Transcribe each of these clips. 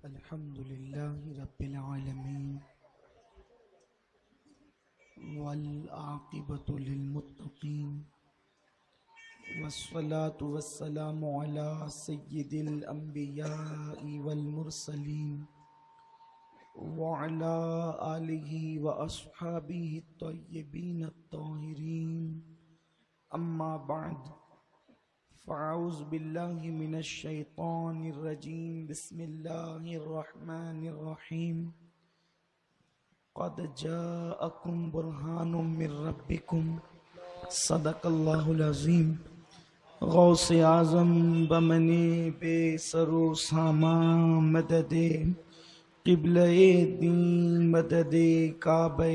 الحمد لله رب العالمين والعاقبة للمتقين والصلاة والسلام على سيد الأنبياء والمرسلين وعلى آله وأصحابه الطيبين الطاهرين أما بعد فأعوذ بالله من الشيطان الرجيم بسم الله الرحمن الرحيم قد جاءكم برهان من ربكم صدق الله العظيم غوث اعظم بمنی بے سرو ساما مدد قبلہ دین مدد کعبہ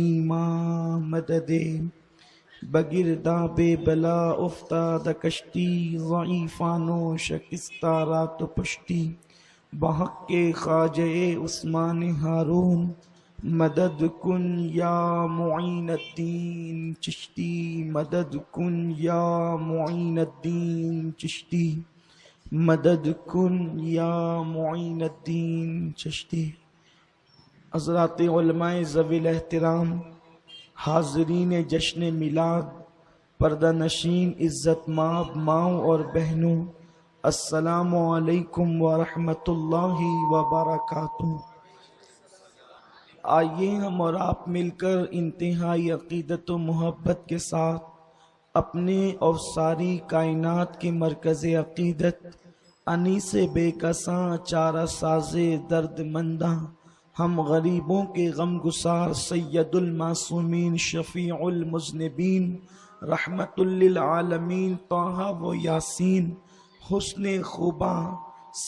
ایمان مدد بگرداب بلا افتاد کشتی ضعیفانو شکستہ رات پشتی بحق خواجہ عثمان ہارون مدد کن یا معین الدین چشتی مدد کن یا معین الدین چشتی مدد کن یا معین الدین چشتی۔ حضرات علماء ذوی الاحترام، حاضرین جشن میلاد، پردہ نشین، عزت مآب ماؤں اور بہنوں، السلام علیکم ورحمۃ اللہ وبرکاتہ۔ آئیے ہم اور آپ مل کر انتہائی عقیدت و محبت کے ساتھ اپنے اور ساری کائنات کے مرکز عقیدت انیس بے کساں چارہ ساز درد منداں ہم غریبوں کے غم گسار سید المعصومین شفیع المذنبین رحمت للعالمین طٰہٰ و یاسین حسن خوباں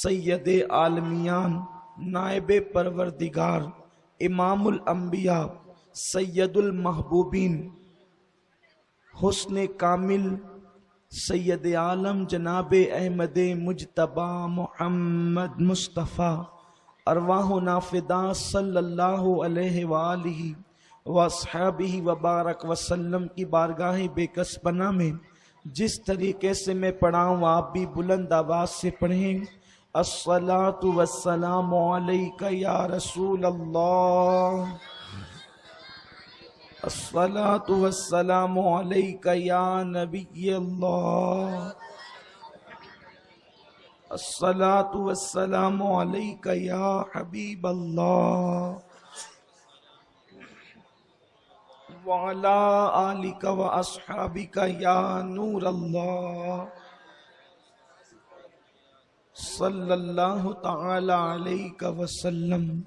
سید عالمیان نائب پروردگار امام الانبیاء سید المحبوبین حسن کامل سید عالم جناب احمد مجتبی محمد مصطفیٰ ارواحنا فدا صلی اللہ علیہ وآلہ واصحابہ وبارک وسلم کی بارگاہ بے کس پناہ میں جس طریقے سے میں پڑھاؤں آپ بھی بلند آواز سے پڑھیں۔ الصلاة والسلام علیک یا رسول اللہ، الصلاة والسلام علیک یا نبی اللہ، الصلاة والسلام علیک یا حبیب اللہ، وعلی آلک و اصحابک یا نور اللہ، صلی اللہ تعالی علیہ وسلم۔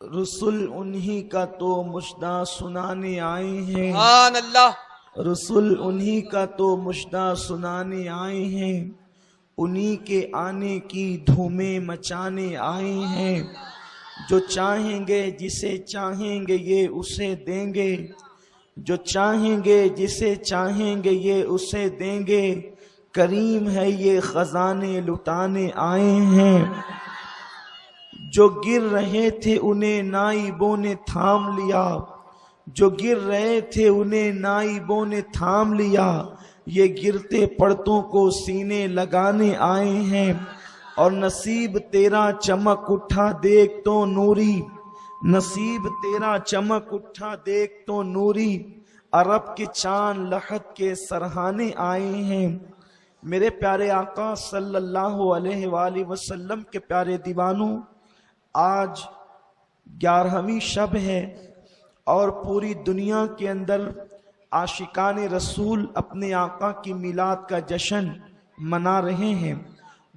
رسول انہی کا تو مژدہ سنانے آئے ہیں، سبحان اللہ۔ رسول انہی کا تو مژدہ سنانے آئے ہیں، انہی کے آنے کی دھومیں مچانے آئے ہیں۔ جو چاہیں گے جسے چاہیں گے یہ اسے دیں گے، جو چاہیں گے جسے چاہیں گے یہ اسے دیں گے، کریم ہے یہ خزانے لٹانے آئے ہیں۔ جو گر رہے تھے انہیں نائبوں نے تھام لیا، جو گر رہے تھے انہیں نائبوں نے تھام لیا، یہ گرتے پڑتوں کو سینے لگانے آئے ہیں۔ اور نصیب تیرا چمک اٹھا دیکھ تو نوری، نصیب تیرا چمک اٹھا دیکھ تو نوری، عرب کے چاند لحد کے سرہانے آئے ہیں۔ میرے پیارے آقا صلی اللہ علیہ وآلہ وسلم کے پیارے دیوانوں، آج 11ویں شب ہے اور پوری دنیا کے اندر عاشقان رسول اپنے آقا کی میلاد کا جشن منا رہے ہیں۔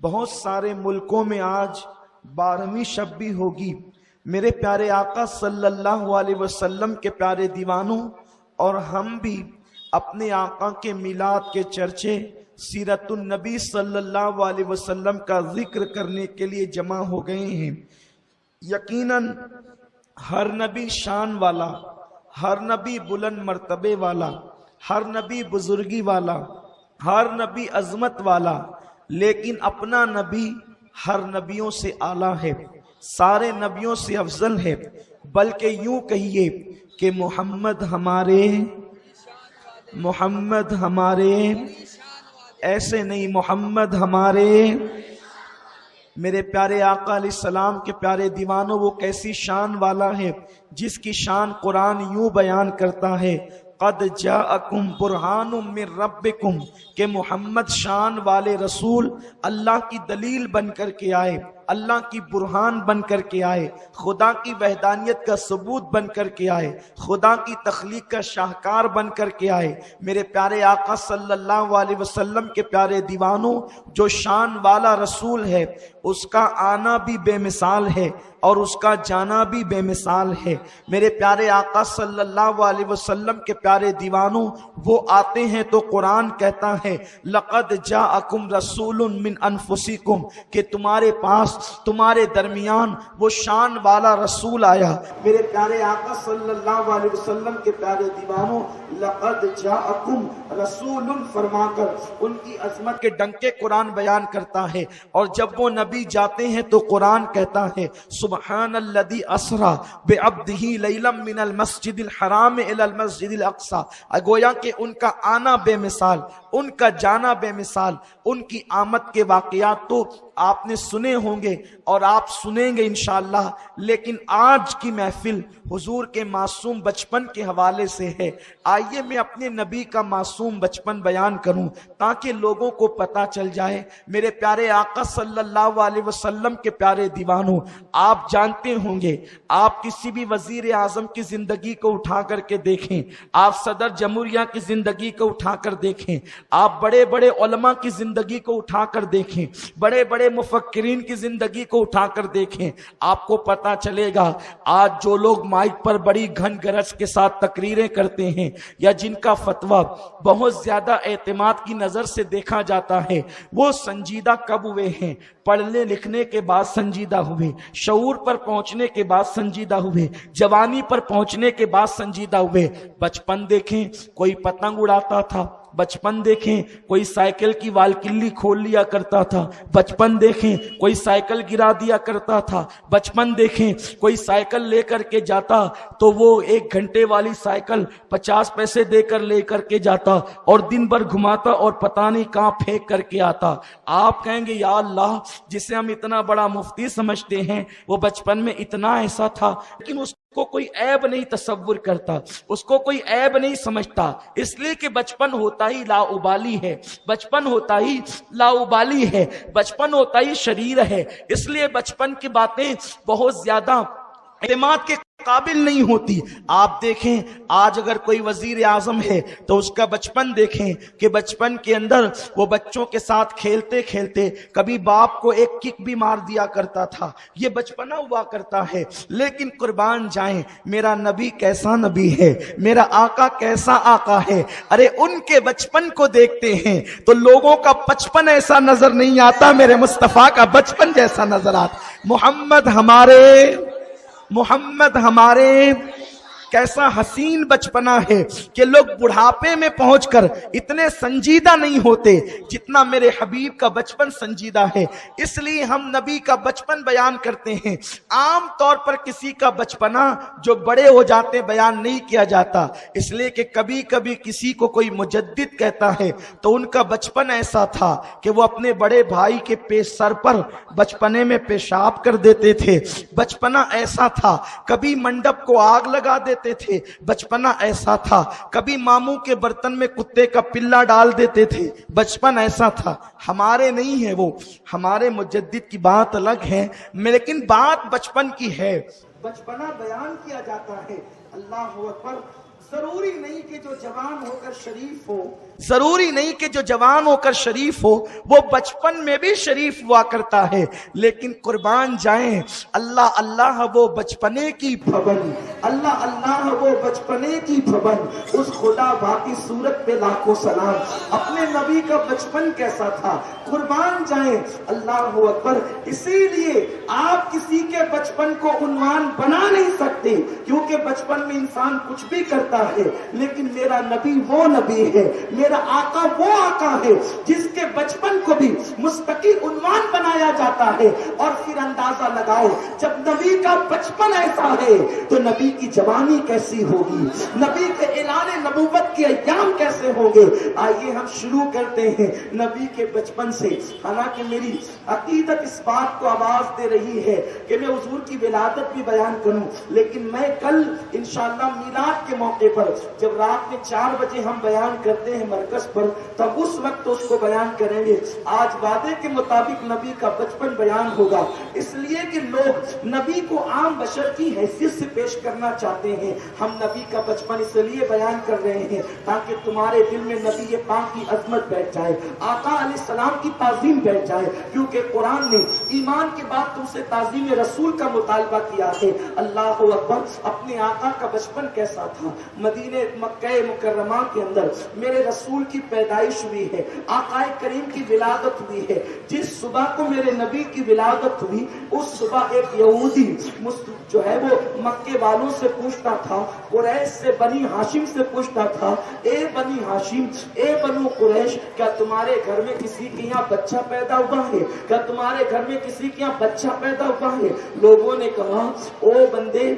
بہت سارے ملکوں میں آج 12ویں شب بھی ہوگی۔ میرے پیارے آقا صلی اللہ علیہ وسلم کے پیارے دیوانوں اور ہم بھی اپنے آقا کے میلاد کے چرچے سیرت النبی صلی اللہ علیہ وسلم کا ذکر کرنے کے لیے جمع ہو گئے ہیں۔ یقیناً ہر نبی شان والا، ہر نبی بلند مرتبے والا، ہر نبی بزرگی والا، ہر نبی عظمت والا، لیکن اپنا نبی ہر نبیوں سے اعلیٰ ہے، سارے نبیوں سے افضل ہے۔ بلکہ یوں کہیے کہ محمد ہمارے ایسے نہیں محمد ہمارے میرے پیارے آقا علیہ السلام کے پیارے دیوانوں، وہ کیسی شان والا ہے جس کی شان قرآن یوں بیان کرتا ہے، قد جاءکم برہان من ربکم، کہ محمد شان والے رسول اللہ کی دلیل بن کر کے آئے، اللہ کی برہان بن کر کے آئے، خدا کی وحدانیت کا ثبوت بن کر کے آئے، خدا کی تخلیق کا شاہکار بن کر کے آئے۔ میرے پیارے آقا صلی اللہ علیہ وسلم کے پیارے دیوانوں، جو شان والا رسول ہے اس کا آنا بھی بے مثال ہے اور اس کا جانا بھی بے مثال ہے۔ میرے پیارے آقا صلی اللہ علیہ وسلم کے پیارے دیوانوں، وہ آتے ہیں تو قرآن کہتا ہے لقد جاءکم رسول من انفسکم، کہ تمہارے پاس، تمہارے درمیان وہ شان والا رسول آیا۔ میرے پیارے آقا صلی اللہ علیہ وسلم کے پیارے دیوانوں، لقد جاءکم رسول فرما کر ان کی عظمت کے ڈنکے قرآن بیان کرتا ہے، اور جب وہ نبی جاتے ہیں تو قرآن کہتا ہے سبحان الذی اسری بعبدہ لیلا من المسجد الحرام الی المسجد الاقصی، گویا کہ ان کا آنا بے مثال، ان کا جانا بے مثال، ان کی آمد کے واقعات تو آپ نے سنے ہوں گے اور آپ سنیں گے انشاءاللہ، لیکن آج کی محفل حضور کے معصوم بچپن کے حوالے سے ہے۔ آئیے میں اپنے نبی کا معصوم بچپن بیان کروں تاکہ لوگوں کو پتہ چل جائے۔ میرے پیارے آقا صلی اللہ علیہ وسلم کے پیارے دیوانوں، آپ جانتے ہوں گے، آپ کسی بھی وزیر اعظم کی زندگی کو اٹھا کر کے دیکھیں، آپ صدر جمہوریہ کی زندگی کو اٹھا کر دیکھیں، آپ بڑے بڑے علماء کی زندگی کو اٹھا کر دیکھیں، بڑے بڑے مفکرین کی زندگی کو اٹھا کر دیکھیں، آپ کو پتا چلے گا آج جو لوگ مائک پر بڑی گھن گرج کے ساتھ تقریریں کرتے ہیں یا جن کا فتویٰ بہت زیادہ اعتماد کی نظر سے دیکھا جاتا ہے، وہ سنجیدہ کب ہوئے ہیں؟ پڑھنے لکھنے کے بعد سنجیدہ ہوئے، شعور پر پہنچنے کے بعد سنجیدہ ہوئے، جوانی پر پہنچنے کے بعد سنجیدہ ہوئے۔ بچپن دیکھیں، کوئی پتنگ اڑاتا تھا، بچپن دیکھیں کوئی سائیکل کی والکلی کھول لیا کرتا تھا، بچپن دیکھیں کوئی سائیکل گرا دیا کرتا تھا، بچپن دیکھیں کوئی سائیکل لے کر کے جاتا تو وہ 1 گھنٹے والی سائیکل 50 پیسے دے کر لے کر کے جاتا اور دن بھر گھماتا اور پتہ نہیں کہاں پھینک کر کے آتا۔ آپ کہیں گے یا اللہ، جسے ہم اتنا بڑا مفتی سمجھتے ہیں وہ بچپن میں اتنا ایسا تھا، لیکن اس کو کوئی عیب نہیں تصور کرتا، اس کو کوئی عیب نہیں سمجھتا، اس لیے کہ بچپن ہوتا ہی لاؤبالی ہے، بچپن ہوتا ہی لاؤبالی ہے، بچپن ہوتا ہی شریر ہے، اس لیے بچپن کی باتیں بہت زیادہ اعتماد کے قابل نہیں ہوتی۔ آپ دیکھیں آج اگر کوئی وزیر اعظم ہے تو اس کا بچپن دیکھیں کہ بچپن کے اندر وہ بچوں کے ساتھ کھیلتے کھیلتے کبھی باپ کو ایک کک بھی مار دیا کرتا تھا، یہ بچپنا ہوا کرتا ہے۔ لیکن قربان جائیں میرا نبی کیسا نبی ہے، میرا آقا کیسا آقا ہے، ارے ان کے بچپن کو دیکھتے ہیں تو لوگوں کا بچپن ایسا نظر نہیں آتا، میرے مصطفیٰ کا بچپن جیسا نظر آتا۔ محمد ہمارے کیسا حسین بچپنا ہے کہ لوگ بڑھاپے میں پہنچ کر اتنے سنجیدہ نہیں ہوتے جتنا میرے حبیب کا بچپن سنجیدہ ہے۔ اس لیے ہم نبی کا بچپن بیان کرتے ہیں۔ عام طور پر کسی کا بچپنا جو بڑے ہو جاتے بیان نہیں کیا جاتا، اس لیے کہ کبھی کبھی کسی کو کوئی مجدد کہتا ہے تو ان کا بچپن ایسا تھا کہ وہ اپنے بڑے بھائی کے سر پر بچپنے میں پیشاب کر دیتے تھے، بچپنا ایسا تھا۔ کبھی منڈپ کو آگ لگا دیتے تھے، بچپنا ایسا تھا۔ کبھی ماموں کے برتن میں کتے کا پلا ڈال دیتے تھے، بچپن ایسا تھا۔ ہمارے نہیں ہے وہ، ہمارے مجدد کی بات الگ ہے، لیکن بات بچپن کی ہے۔ بچپنا بیان کیا جاتا ہے۔ اللہ اکبر۔ ضروری نہیں کہ جو جوان ہو کر شریف ہو، ضروری نہیں کہ جو جوان ہو کر شریف ہو وہ بچپن میں بھی شریف ہوا کرتا ہے، لیکن قربان جائیں اللہ اللہ وہ بچپنے کی بھون، اللہ اللہ وہ بچپنے کی بھون، اس خدا باقی صورت پہ لاکھوں سلام۔ اپنے نبی کا بچپن کیسا تھا، قربان جائیں اللہ اکبر۔ اسی لیے آپ کسی کے بچپن کو عنوان بنا نہیں سکتے، کیونکہ بچپن میں انسان کچھ بھی کرتا جاتا ہے، لیکن میرا نبی وہ نبی ہے، میرا آقا وہ آقا ہے جس کے بچپن کو بھی مستقل عنوان بنایا جاتا ہے۔ اور پھر اندازہ لگاؤ، جب نبی کا بچپن ایسا ہے تو نبی کی جوانی کیسی ہوگی، نبی کے اعلان نبوت کے ایام کیسے ہوں گے۔ آئیے ہم شروع کرتے ہیں نبی کے بچپن سے۔ حالانکہ میری عقیدت اس بات کو آواز دے رہی ہے کہ میں حضور کی ولادت بھی بیان کروں، لیکن میں کل انشاءاللہ میلاد کے موقع پر جب رات میں 4 بجے ہم بیان کرتے ہیں مرکز پر، تب اس وقت اس کو بیان کریں گے۔ آج وعدے کے مطابق نبی کا بچپن بیان ہوگا، اس لیے کہ لوگ نبی کو عام بشر کی حیثیت سے پیش کرنا چاہتے ہیں۔ ہم نبی کا بچپن اس لیے بیان کر رہے ہیں تاکہ تمہارے دل میں نبی پاک کی عظمت بیٹھ جائے، آقا علیہ السلام کی تعظیم بیٹھ جائے، کیونکہ قرآن نے ایمان کے بعد تم سے تعظیم رسول کا مطالبہ کیا ہے۔ اللہ اکبر۔ اپنے آقا کا بچپن کیسا تھا؟ مدینہ مکہ مکرمہ کے اندر میرے رسول کی پیدائش ہوئی ہے، آقا کریم کی ولادت ہوئی ہے۔ جس صبح کو میرے نبی کی ولادت ہوئی، اس صبح ایک یہودی جو ہے وہ مکے والوں سے پوچھتا تھا، قریش سے بنی ہاشم سے پوچھتا تھا، اے بنی ہاشم، اے بنو قریش، کیا تمہارے گھر میں کسی کے یہاں بچہ پیدا ہوا ہے؟ کیا تمہارے گھر میں کسی کے یہاں بچہ پیدا ہوا ہے؟ لوگوں نے کہا، او بندے،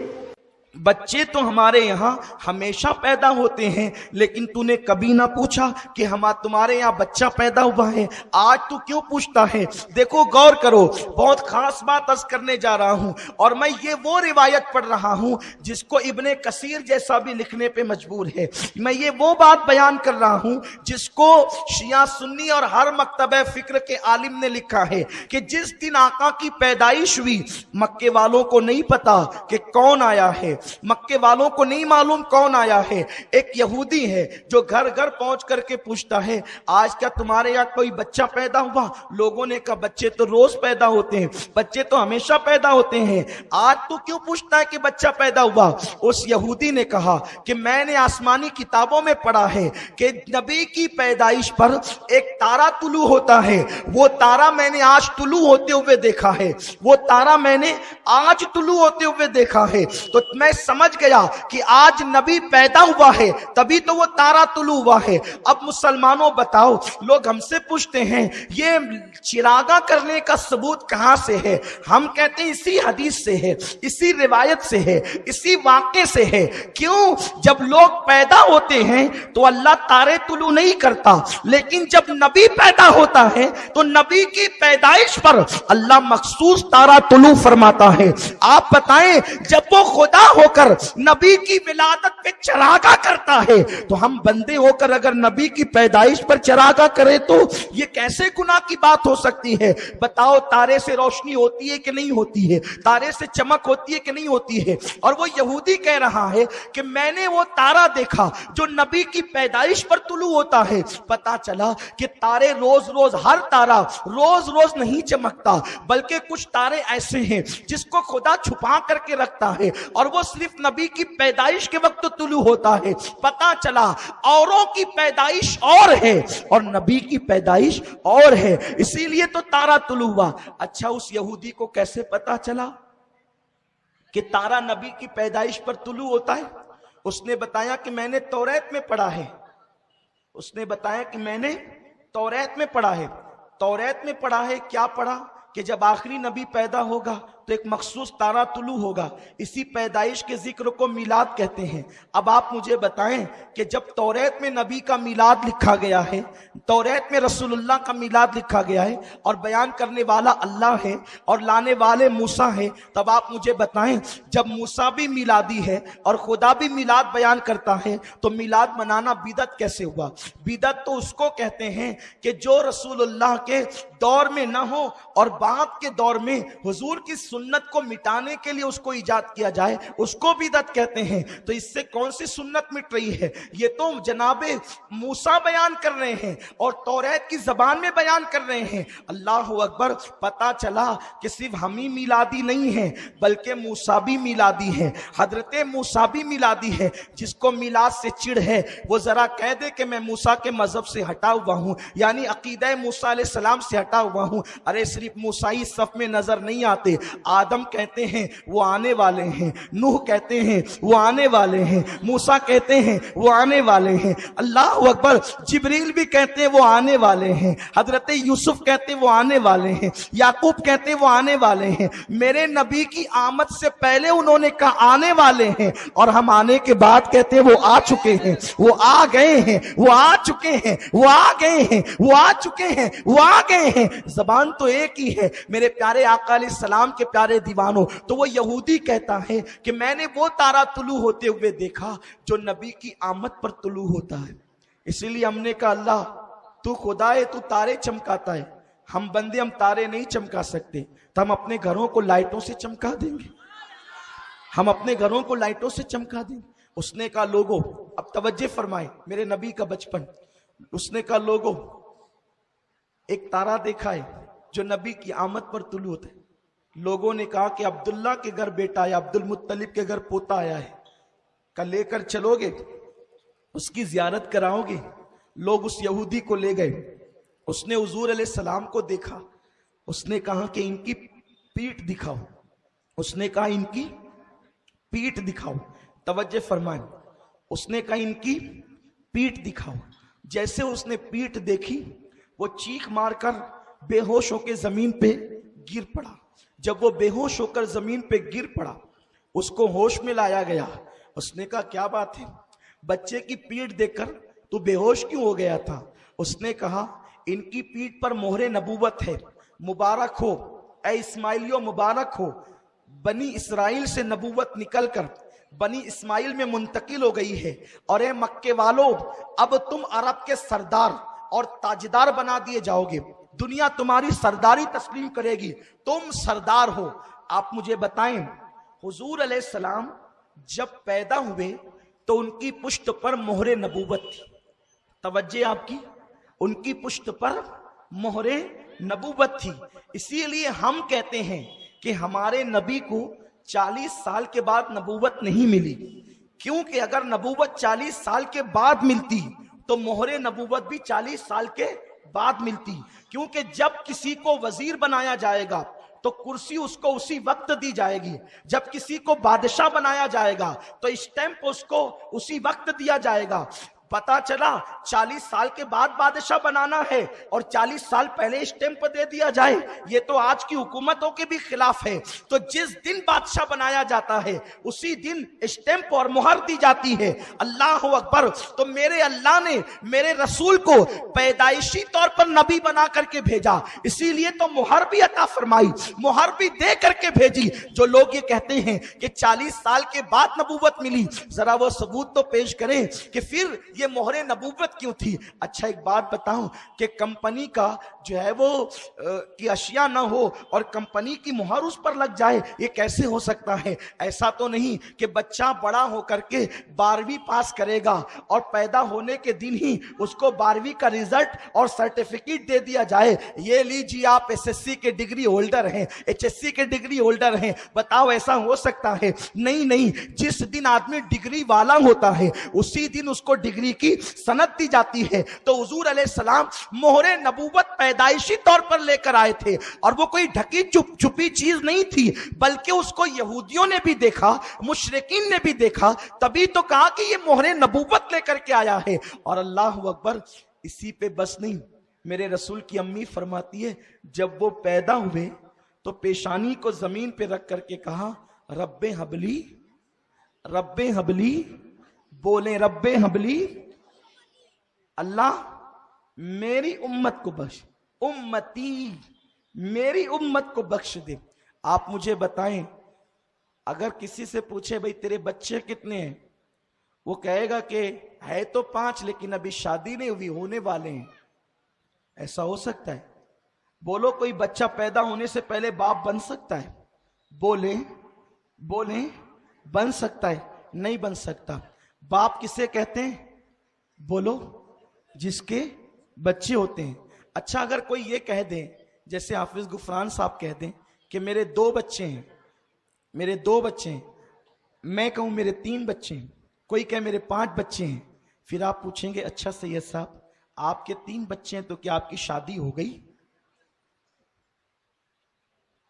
بچے تو ہمارے یہاں ہمیشہ پیدا ہوتے ہیں، لیکن تو نے کبھی نہ پوچھا کہ تمہارے یہاں بچہ پیدا ہوا ہے، آج تو کیوں پوچھتا ہے؟ دیکھو غور کرو، بہت خاص بات عرض کرنے جا رہا ہوں، اور میں یہ وہ روایت پڑھ رہا ہوں جس کو ابن کثیر جیسا بھی لکھنے پہ مجبور ہے۔ میں یہ وہ بات بیان کر رہا ہوں جس کو شیعہ سنی اور ہر مکتبہ فکر کے عالم نے لکھا ہے کہ جس دن آقا کی پیدائش ہوئی، مکے والوں کو نہیں پتا کہ کون آیا ہے، مکے والوں کو نہیں معلوم کون آیا ہے۔ ایک یہودی ہے جو گھر گھر پہنچ کر کے پوچھتا ہے، آج کیا تمہارے یہاں کوئی بچہ پیدا ہوا؟ لوگوں نے کہا، بچے تو روز پیدا ہوتے ہیں، بچے تو ہمیشہ پیدا ہوتے ہیں، آج تو کیوں پوچھتا ہے کہ بچہ پیدا ہوا؟ اس یہودی نے کہا کہ میں نے آسمانی کتابوں میں پڑھا ہے کہ نبی کی پیدائش پر ایک تارا طلوع ہوتا ہے، وہ تارا میں نے آج طلوع ہوتے ہوئے دیکھا ہے، وہ تارا میں نے آج طلوع ہوتے ہوئے دیکھا ہے، تو میں سمجھ گیا کہ آج نبی پیدا ہوا ہے، تبھی تو وہ تارا طلوع ہوا ہے۔ اب مسلمانوں بتاؤ، لوگ ہم سے پوچھتے ہیں یہ چراغاں کرنے کا ثبوت کہاں سے ہے؟ ہم کہتے ہیں اسی حدیث سے ہے، اسی روایت سے ہے، اسی واقعے سے ہے۔ کیوں؟ جب لوگ پیدا ہوتے ہیں تو اللہ تارے طلوع نہیں کرتا، لیکن جب نبی پیدا ہوتا ہے تو نبی کی پیدائش پر اللہ مخصوص تارا طلوع فرماتا ہے۔ آپ بتائیں، جب وہ خدا ہو کر نبی کی ولادت پہ چراغا کرتا ہے تو ہم بندے ہو کر اگر نبی کی پیدائش پر چراغا کرے تو یہ کیسے گناہ کی بات ہو سکتی ہے؟ بتاؤ، تارے سے روشنی ہوتی ہے کہ نہیں ہوتی ہے؟ تارے سے چمک ہوتی ہے کہ نہیں ہوتی ہے؟ اور وہ یہودی کہہ رہا ہے کہ میں نے وہ تارا دیکھا جو نبی کی پیدائش پر طلوع ہوتا ہے۔ پتا چلا کہ تارے روز روز، ہر تارا روز روز نہیں چمکتا، بلکہ کچھ تارے ایسے ہیں جس کو خدا چھپا کر کے رکھتا ہے، اور وہ صرف نبی کی پیدائش کے وقت طلوع ہوتا ہے۔ پتا چلا اوروں کی پیدائش اور ہے اور نبی کی پیدائش اور ہے، اسی لیے تو تارا طلوع ہوا۔ اچھا، اس یہودی کو کیسے پتا چلا کہ تارا نبی کی پیدائش پر طلوع ہوتا ہے؟ اس نے بتایا کہ میں نے توریت میں پڑھا ہے، اس نے بتایا کہ میں نے توریت میں پڑھا ہے۔ توریت میں پڑھا ہے، کیا پڑھا؟ کہ جب آخری نبی پیدا ہوگا تو ایک مخصوص تارا طلوع ہوگا، اسی پیدائش کے ذکر کو میلاد کہتے ہیں۔ اب آپ مجھے بتائیں کہ جب توریت میں نبی کا میلاد لکھا گیا ہے، توریت میں رسول اللہ کا میلاد لکھا گیا ہے، اور بیان کرنے والا اللہ ہے اور لانے والے موسیٰ ہیں، تب آپ مجھے بتائیں جب موسیٰ بھی میلادی ہے اور خدا بھی میلاد بیان کرتا ہے تو میلاد منانا بدعت کیسے ہوا؟ بدعت تو اس کو کہتے ہیں کہ جو رسول اللہ کے دور میں نہ ہو اور بعد کے دور میں حضور کی سنت کو مٹانے کے لیے اس کو ایجاد کیا جائے، اس کو بدعت کہتے ہیں۔ تو اس سے کون سی سنت مٹ رہی ہے؟ یہ تو جناب موسیٰ بیان کر رہے ہیں اور توریت کی زبان میں بیان کر رہے ہیں۔ اللہ اکبر۔ پتا چلا کہ صرف ہم ہی میلادی نہیں ہیں بلکہ موسیٰ بھی میلادی ہے، حضرت موسیٰ بھی میلادی ہے۔ جس کو میلاد سے چڑ ہے وہ ذرا کہہ دے کہ میں موسیٰ کے مذہب سے ہٹا ہوا ہوں، یعنی عقیدہ موسیٰ علیہ السلام سے ہٹا ہوا ہوں۔ ارے صرف موسیٰ ہی صف میں نظر نہیں آتے، آدم کہتے ہیں وہ آنے والے ہیں، نوح کہتے ہیں وہ آنے والے ہیں، موسیٰ کہتے ہیں وہ آنے والے ہیں، اللہ اکبر، جبریل بھی کہتے ہیں وہ آنے والے ہیں، حضرت یوسف کہتے ہیں وہ آنے والے ہیں، یعقوب کہتے ہیں وہ آنے والے ہیں۔ میرے نبی کی آمد سے پہلے انہوں نے کہا آنے والے ہیں، اور ہم آنے کے بعد کہتے ہیں وہ آ چکے ہیں، وہ آ گئے ہیں، وہ آ چکے ہیں، وہ آ گئے ہیں، وہ آ چکے ہیں، وہ آ گئے ہیں۔ زبان تو ایک ہی ہے میرے پیارے آقا علیہ السلام کے پیارے دیوانوں۔ تو وہ یہودی کہتا ہے کہ میں نے وہ تارا طلوع ہوتے ہوئے دیکھا جو نبی کی آمد پر طلوع ہوتا ہے۔ اسی لیے ہم نے کہا اللہ تو خدا ہے، تو تارے چمکاتا ہے، ہم بندے ہم تارے نہیں چمکا سکتے، تو ہم اپنے گھروں کو لائٹوں سے چمکا دیں گے، ہم اپنے گھروں کو لائٹوں سے چمکا دیں گے۔ اس نے کہا لوگوں، اب توجہ فرمائے میرے نبی کا بچپن، اس نے کہا لوگوں ایک تارا دیکھا ہے جو نبی کی آمد پر طلوع ہوتا ہے۔ لوگوں نے کہا کہ عبداللہ کے گھر بیٹا آیا، عبد المطلب کے گھر پوتا آیا ہے، کل لے کر چلو گے، اس کی زیارت کراؤ گے؟ لوگ اس یہودی کو لے گئے، اس نے حضور علیہ السلام کو دیکھا، اس نے کہا کہ ان کی پیٹھ دکھاؤ، اس نے کہا ان کی پیٹھ دکھاؤ، توجہ فرمائیں، اس نے کہا ان کی پیٹھ دکھاؤ۔ جیسے اس نے پیٹھ دیکھی وہ چیخ مار کر بے ہوش ہو کے زمین پہ گر پڑا۔ جب وہ بے ہوش ہو کر زمین پہ گر پڑا اس کو ہوش میں لایا گیا۔ اس نے کہا کیا بات ہے بچے کی پیٹھ دیکھ کر تو بے ہوش کیوں ہو گیا تھا؟ اس نے کہا ان کی پیٹھ پر مہر نبوت ہے، مبارک ہو اے اسماعیلیو، مبارک ہو، بنی اسرائیل سے نبوت نکل کر بنی اسماعیل میں منتقل ہو گئی ہے، اور اے مکے والو اب تم عرب کے سردار اور تاجدار بنا دیے جاؤ گے، دنیا تمہاری سرداری تسلیم کرے گی، تم سردار ہو۔ آپ مجھے بتائیں حضور علیہ السلام جب پیدا ہوئے تو ان کی پشت پر مہر نبوت تھی، توجہ آپ کی، ان کی پشت پر مہر نبوت تھی۔ اسی لیے ہم کہتے ہیں کہ ہمارے نبی کو 40 سال کے بعد نبوت نہیں ملی، کیونکہ اگر نبوت 40 سال کے بعد ملتی تو مہر نبوت بھی 40 سال کے بعد ملتی، کیونکہ جب کسی کو وزیر بنایا جائے گا تو کرسی اس کو اسی وقت دی جائے گی، جب کسی کو بادشاہ بنایا جائے گا تو اسٹیمپ اس کو اسی وقت دیا جائے گا۔ پتا چلا 40 سال کے بعد بادشاہ بنانا ہے اور 40 سال پہلے اسٹیمپ دے دیا جائے، یہ تو آج کی حکومتوں کے بھی خلاف ہے۔ تو جس دن بادشاہ بنایا جاتا ہے اسی دن اسٹیمپ اور مہر دی جاتی ہے۔ اللہ اکبر۔ تو میرے اللہ نے میرے رسول کو پیدائشی طور پر نبی بنا کر کے بھیجا، اسی لیے تو مہر بھی عطا فرمائی، مہر بھی دے کر کے بھیجی۔ جو لوگ یہ کہتے ہیں کہ 40 سال کے بعد نبوت ملی، ذرا وہ ثبوت تو پیش کریں کہ پھر یہ مہر نبوت کیوں تھی۔ اچھا ایک بات بتاؤں کہ کمپنی کا جو ہے وہ کی اشیاء نہ ہو اور کمپنی کی مہر اس پر لگ جائے، یہ کیسے ہو سکتا ہے؟ ایسا تو نہیں کہ بچہ بڑا ہو کر کے 12ویں پاس کرے گا اور پیدا ہونے کے دن ہی اس کو 12ویں کا رزلٹ اور سرٹیفکیٹ دے دیا جائے، یہ لیجیے آپ ایس ایس سی کے ڈگری ہولڈر ہیں، ایچ ایس سی کے ڈگری ہولڈر ہیں، بتاؤ ایسا ہو سکتا ہے؟ نہیں نہیں، جس دن آدمی ڈگری والا ہوتا ہے اسی دن اس کو ڈگری کی سند دی جاتی ہے۔ تو حضور علیہ السلام مہر نبوت پیدائشی طور پر لے کر آئے تھے، اور وہ کوئی ڈھکی چھپی چیز نہیں تھی، بلکہ اس کو یہودیوں نے بھی دیکھا، مشرکین نے بھی دیکھا، تبھی تو کہا کہ یہ مہر نبوت لے کر کے آیا ہے۔ اور اللہ اکبر، اسی پہ بس نہیں، میرے رسول کی امی فرماتی ہے جب وہ پیدا ہوئے تو پیشانی کو زمین پہ رکھ کر کے کہا رب حبلی، رب حبلی، بولیں رب حبلی، اللہ میری امت کو بخش، امتی میری امت کو بخش دے۔ آپ مجھے بتائیں اگر کسی سے پوچھے بھئی تیرے بچے کتنے ہیں، وہ کہے گا کہ ہے تو 5 لیکن ابھی شادی نہیں ہوئی، ہونے والے ہیں۔ ایسا ہو سکتا ہے؟ بولو کوئی بچہ پیدا ہونے سے پہلے باپ بن سکتا ہے؟ بولیں بولیں، بن سکتا ہے؟ نہیں بن سکتا۔ باپ کسے کہتے ہیں؟ بولو، جس کے بچے ہوتے ہیں۔ اچھا اگر کوئی یہ کہہ دیں جیسے حافظ غفران صاحب کہہ دیں کہ میرے 2 بچے ہیں، میرے 2 بچے ہیں، میں کہوں میرے 3 بچے ہیں، کوئی کہے میرے 5 بچے ہیں، پھر آپ پوچھیں گے اچھا سید صاحب آپ کے 3 بچے ہیں تو کیا آپ کی شادی ہو گئی؟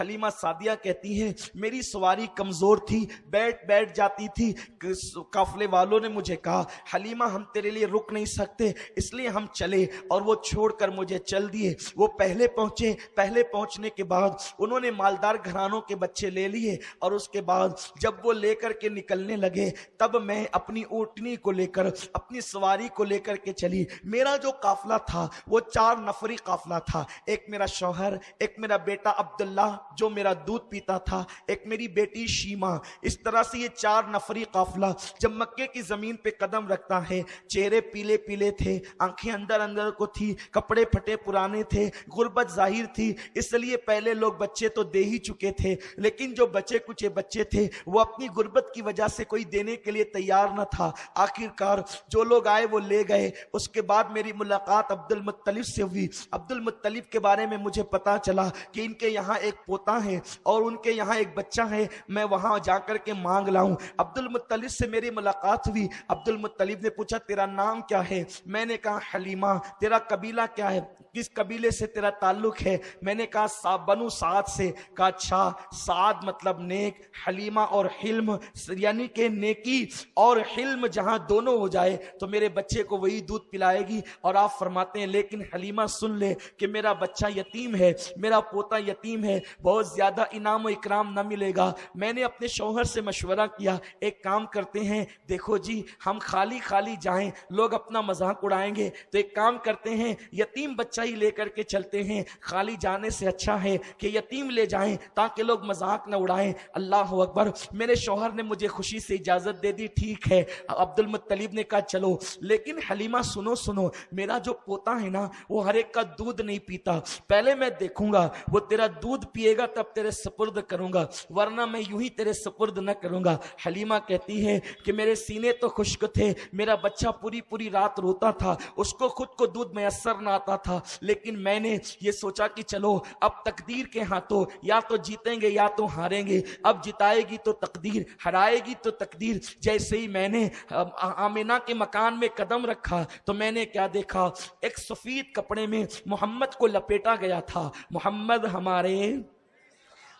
حلیمہ سعدیہ کہتی ہیں میری سواری کمزور تھی، بیٹھ جاتی تھی. قافلے والوں نے مجھے کہا حلیمہ ہم تیرے لیے رک نہیں سکتے، اس لیے ہم چلے، اور وہ چھوڑ کر مجھے چل دیے. وہ پہلے پہنچے، پہلے پہنچنے کے بعد انہوں نے مالدار گھرانوں کے بچے لے لیے، اور اس کے بعد جب وہ لے کر کے نکلنے لگے تب میں اپنی اونٹنی کو لے کر، اپنی سواری کو لے کر کے چلی. میرا جو قافلہ تھا وہ 4 نفری قافلہ تھا. ایک میرا شوہر، ایک میرا بیٹا عبداللہ جو میرا دودھ پیتا تھا، ایک میری بیٹی شیما. اس طرح سے یہ 4 نفری قافلہ جب مکے کی زمین پہ قدم رکھتا ہے، چہرے پیلے پیلے تھے، آنکھیں اندر اندر کو تھی، کپڑے پھٹے پرانے تھے، غربت ظاہر تھی. اس لیے پہلے لوگ بچے تو دے ہی چکے تھے، لیکن جو بچے کچھ بچے تھے وہ اپنی غربت کی وجہ سے کوئی دینے کے لیے تیار نہ تھا. آخرکار جو لوگ آئے وہ لے گئے. اس کے بعد میری ملاقات عبد المطلب سے ہوئی. عبد المطلب کے بارے میں مجھے پتا چلا کہ ان کے یہاں ایک پوتا ہے اور ان کے یہاں ایک بچہ ہے، میں وہاں جا کر کے مانگ لاؤں. عبد المطلب سے میری ملاقات ہوئی. عبد المطلب نے پوچھا تیرا نام کیا ہے؟ میں نے کہا حلیمہ. تیرا قبیلہ کیا ہے؟ کس قبیلے سے تیرا تعلق ہے؟ میں نے کہا بنو سعد سے. کہا اچھا، سعد مطلب نیک، حلیمہ اور حلم یعنی کہ نیکی اور حلم جہاں دونوں ہو جائے تو میرے بچے کو وہی دودھ پلائے گی. اور آپ فرماتے ہیں لیکن حلیمہ سن لے کہ میرا بچہ یتیم ہے، میرا پوتا یتیم ہے، بہت زیادہ انعام و اکرام نہ ملے گا. میں نے اپنے شوہر سے مشورہ کیا، ایک کام کرتے ہیں، دیکھو جی ہم خالی جائیں لوگ اپنا مذاق اڑائیں گے، تو ایک کام کرتے ہیں یتیم بچہ ہی لے کر کے چلتے ہیں. خالی جانے سے اچھا ہے کہ یتیم لے جائیں تاکہ لوگ مذاق نہ اڑائیں. اللہ اکبر. میرے شوہر نے مجھے خوشی سے اجازت دے دی. ٹھیک ہے. عبد المطلب نے کہا چلو، لیکن حلیمہ سنو، میرا جو پوتا ہے نا وہ ہر ایک کا دودھ نہیں پیتا. پہلے میں دیکھوں گا وہ تیرا دودھ پیے گا تب تیرے سپرد کروں گا، ورنہ میں یوں ہی تیرے سپرد نہ کروں گا. حلیمہ کہتی ہے کہ میرے سینے تو خشک تھے، میرا بچہ پوری رات روتا تھا، اس کو خود کو دودھ میسر نہ آتا تھا، لیکن میں نے یہ سوچا کہ چلو اب تقدیر کے ہاتھوں، یا تو جیتیں گے یا تو ہاریں گے. اب جتائے گی تو تقدیر، ہرائے گی تو تقدیر. جیسے ہی میں نے آمینہ کے مکان میں قدم رکھا تو میں نے کیا دیکھا، ایک سفید کپڑے میں محمد کو لپیٹا گیا تھا.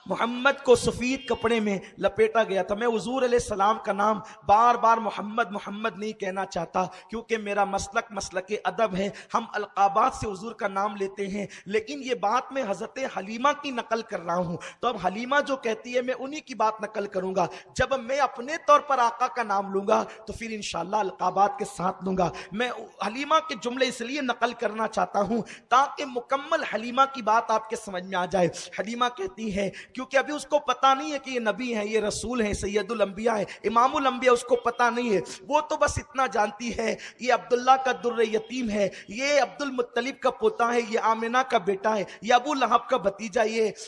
محمد کو سفید کپڑے میں لپیٹا گیا تھا. میں حضور علیہ السلام کا نام بار بار محمد نہیں کہنا چاہتا، کیونکہ میرا مسلک ادب ہے. ہم القابات سے حضور کا نام لیتے ہیں، لیکن یہ بات میں حضرت حلیمہ کی نقل کر رہا ہوں. تو اب حلیمہ جو کہتی ہے میں انہی کی بات نقل کروں گا. جب میں اپنے طور پر آقا کا نام لوں گا تو پھر انشاءاللہ القابات کے ساتھ لوں گا. میں حلیمہ کے جملے اس لیے نقل کرنا چاہتا ہوں تاکہ مکمل حلیمہ کی بات آپ کے سمجھ میں آ جائے. حلیمہ کہتی ہے کیونکہ ابھی اس کو پتا نہیں ہے کہ یہ نبی ہے، یہ رسول ہے، سید الانبیاء ہے، امام الانبیاء، اس کو پتا نہیں ہے. وہ تو بس اتنا جانتی ہے یہ عبداللہ کا در یتیم ہے، یہ عبد المطلب کا پوتا ہے، یہ آمنہ کا بیٹا ہے، یہ ابو لہب کا بھتیجا،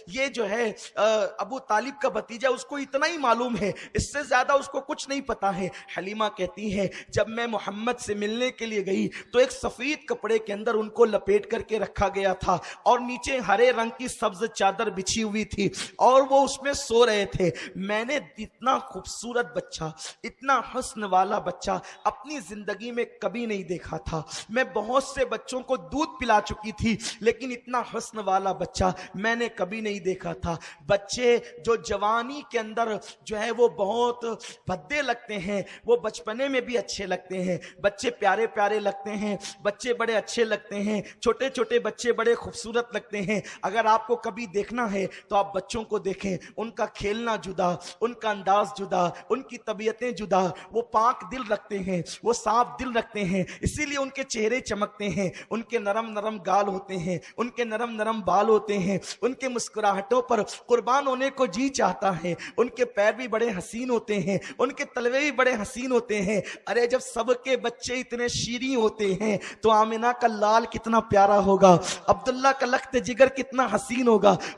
یہ جو ہے ابو طالب کا بھتیجا. اس کو اتنا ہی معلوم ہے، اس سے زیادہ اس کو کچھ نہیں پتا ہے. حلیمہ کہتی ہے جب میں محمد سے ملنے کے لیے گئی تو ایک سفید کپڑے کے اندر ان کو لپیٹ کر کے رکھا گیا تھا اور نیچے ہرے رنگ کی سبز چادر بچھی ہوئی تھی اور وہ اس میں سو رہے تھے. میں نے اتنا خوبصورت بچہ، اتنا حسن والا بچہ اپنی زندگی میں کبھی نہیں دیکھا تھا. میں بہت سے بچوں کو دودھ پلا چکی تھی لیکن اتنا حسن والا بچہ میں نے کبھی نہیں دیکھا تھا. بچے جو جوانی کے اندر جو ہے وہ بہت بھدے لگتے ہیں، وہ بچپنے میں بھی اچھے لگتے ہیں. بچے پیارے پیارے لگتے ہیں، بچے بڑے اچھے لگتے ہیں، چھوٹے چھوٹے بچے بڑے خوبصورت لگتے ہیں. اگر آپ کو کبھی دیکھنا ہے تو آپ بچوں کو دیکھیں، ان کا کھیلنا جدا، ان کا انداز جدا، ان کی طبیعتیں جدا. وہ پاک دل رکھتے ہیں، وہ صاف دل رکھتے ہیں، اسی لیے ان کے چہرے چمکتے ہیں، ان کے نرم نرم گال ہوتے ہیں، ان کے نرم نرم بال ہوتے ہیں، ان کے مسکراہٹوں پر قربان ہونے کو جی چاہتا ہے. ان کے پیر بھی بڑے حسین ہوتے ہیں، ان کے تلوے بھی بڑے حسین ہوتے ہیں. ارے جب سب کے بچے اتنے شیریں ہوتے ہیں تو آمنہ کا لال کتنا پیارا ہوگا، عبداللہ کا لخت جگر کتنا حسین ہوگا.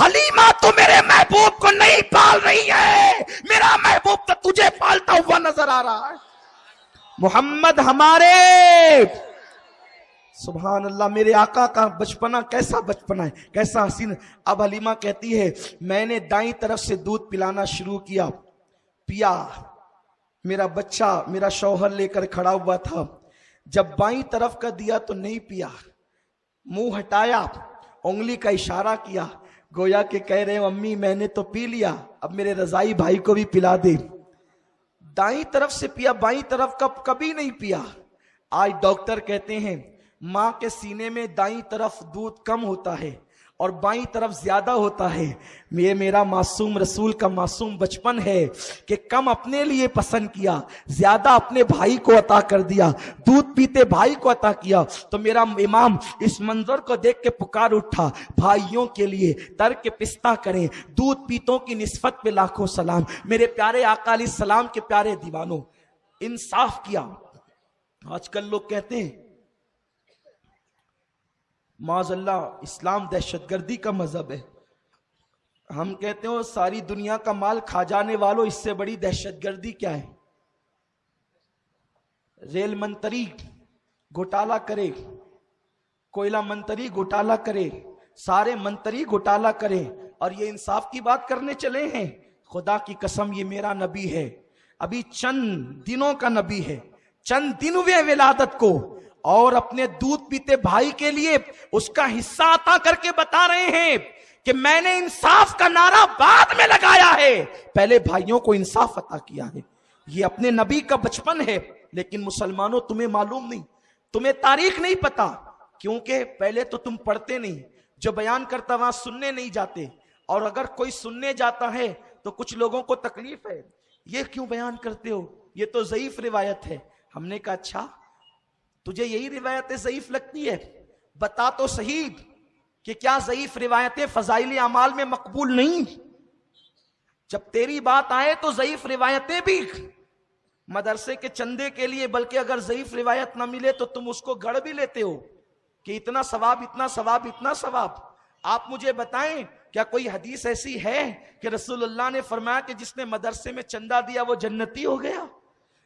حلیمہ تو میرے محبوب کو نہیں پال رہی ہے، میرا محبوب تو تجھے پالتا ہوا نظر آ رہا ہے۔ محمد ہمارے، سبحان اللہ، میرے آقا کا بچپنا کیسا بچپنا ہے، کیسا حسین۔ اب حلیمہ کہتی ہے میں نے دائیں طرف سے دودھ پلانا شروع کیا، پیا، میرا بچہ میرا شوہر لے کر کھڑا ہوا تھا، جب بائیں طرف کا دیا تو نہیں پیا، منہ ہٹایا، انگلی کا اشارہ کیا، گویا کہ کہہ رہے ہیں امی میں نے تو پی لیا، اب میرے رضائی بھائی کو بھی پلا دے۔ دائیں طرف سے پیا، بائیں طرف کا کبھی نہیں پیا۔ آج ڈاکٹر کہتے ہیں ماں کے سینے میں دائیں طرف دودھ کم ہوتا ہے اور بائیں طرف زیادہ ہوتا ہے۔ یہ میرا معصوم رسول کا معصوم بچپن ہے کہ کم اپنے لیے پسند کیا، زیادہ اپنے بھائی کو عطا کر دیا، دودھ پیتے بھائی کو عطا کیا۔ تو میرا امام اس منظر کو دیکھ کے پکار اٹھا، بھائیوں کے لیے ترک پستہ کریں، دودھ پیتوں کی نسبت پہ لاکھوں سلام۔ میرے پیارے آقا علیہ السلام کے پیارے دیوانوں، انصاف کیا۔ آج کل لوگ کہتے ہیں معاذ اللہ اسلام دہشت گردی کا مذہب ہے، ہم کہتے ہیں ساری دنیا کا مال کھا جانے والوں، اس سے بڑی دہشت گردی کیا ہے؟ ریل منتری گھوٹالا کرے، کوئلہ منتری گھوٹالا کرے، سارے منتری گھوٹالا کرے، اور یہ انصاف کی بات کرنے چلے ہیں۔ خدا کی قسم یہ میرا نبی ہے، ابھی چند دنوں کا نبی ہے، چند دن ہوئے ولادت کو، اور اپنے دودھ پیتے بھائی کے لیے اس کا حصہ عطا کر کے بتا رہے ہیں کہ میں نے انصاف کا نعرہ بعد میں لگایا ہے، پہلے بھائیوں کو انصاف عطا کیا ہے۔ یہ اپنے نبی کا بچپن ہے، لیکن مسلمانوں تمہیں معلوم نہیں، تمہیں تاریخ نہیں پتا، کیونکہ پہلے تو تم پڑھتے نہیں، جو بیان کرتا وہاں سننے نہیں جاتے، اور اگر کوئی سننے جاتا ہے تو کچھ لوگوں کو تکلیف ہے، یہ کیوں بیان کرتے ہو، یہ تو ضعیف روایت ہے۔ ہم نے کہا اچھا تجھے یہی روایتیں ضعیف لگتی ہے، بتا تو صحیح کہ کیا ضعیف روایتیں فضائل اعمال میں مقبول نہیں؟ جب تیری بات آئے تو ضعیف روایتیں بھی مدرسے کے چندے کے لیے، بلکہ اگر ضعیف روایت نہ ملے تو تم اس کو گڑھ بھی لیتے ہو کہ اتنا ثواب اتنا ثواب اتنا ثواب۔ آپ مجھے بتائیں کیا کوئی حدیث ایسی ہے کہ رسول اللہ نے فرمایا کہ جس نے مدرسے میں چندہ دیا وہ جنتی ہو گیا؟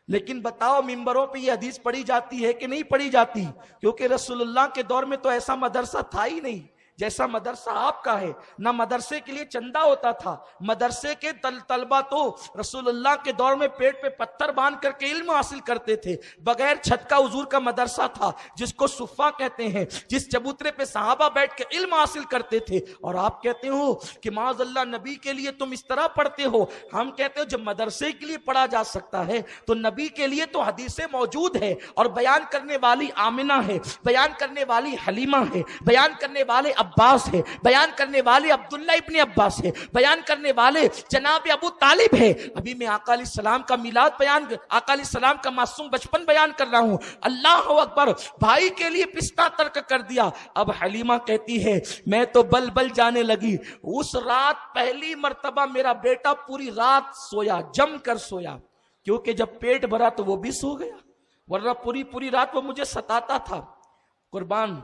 لیکن بتاؤ ممبروں پہ یہ حدیث پڑھی جاتی ہے کہ نہیں پڑھی جاتی؟ کیونکہ رسول اللہ کے دور میں تو ایسا مدرسہ تھا ہی نہیں جیسا مدرسہ آپ کا ہے، نہ مدرسے کے لیے چندہ ہوتا تھا، مدرسے کے طلبہ تو رسول اللہ کے دور میں پیٹ پہ پتھر باندھ کر کے علم حاصل کرتے تھے، بغیر چھت کا حضور کا مدرسہ تھا جس کو صفہ کہتے ہیں، جس چبوترے پہ صحابہ بیٹھ کے علم حاصل کرتے تھے، اور آپ کہتے ہو کہ معاذ اللہ نبی کے لیے تم اس طرح پڑھتے ہو۔ ہم کہتے ہو جب مدرسے کے لیے پڑھا جا سکتا ہے تو نبی کے لیے تو حدیثیں موجود ہے، اور بیان کرنے والی آمنہ ہے، بیان کرنے والی حلیمہ ہے، بیان کرنے والے عباس ہے، بیان کرنے والے عبداللہ ابن عباس ہے، بیان کرنے والے جناب ابو طالب ہے۔ ابھی میں آقا علیہ السلام کا میلاد بیان، آقا علیہ السلام کا معصوم بچپن بیان کر رہا ہوں۔ اللہ اکبر، بھائی کے لیے پستہ ترک کر دیا۔ اب حلیمہ کہتی ہے میں تو بل بل جانے لگی، اس رات پہلی مرتبہ میرا بیٹا پوری رات سویا، جم کر سویا، کیونکہ جب پیٹ بھرا تو وہ بھی سو گیا، ورنہ پوری رات وہ مجھے ستاتا تھا۔ قربان۔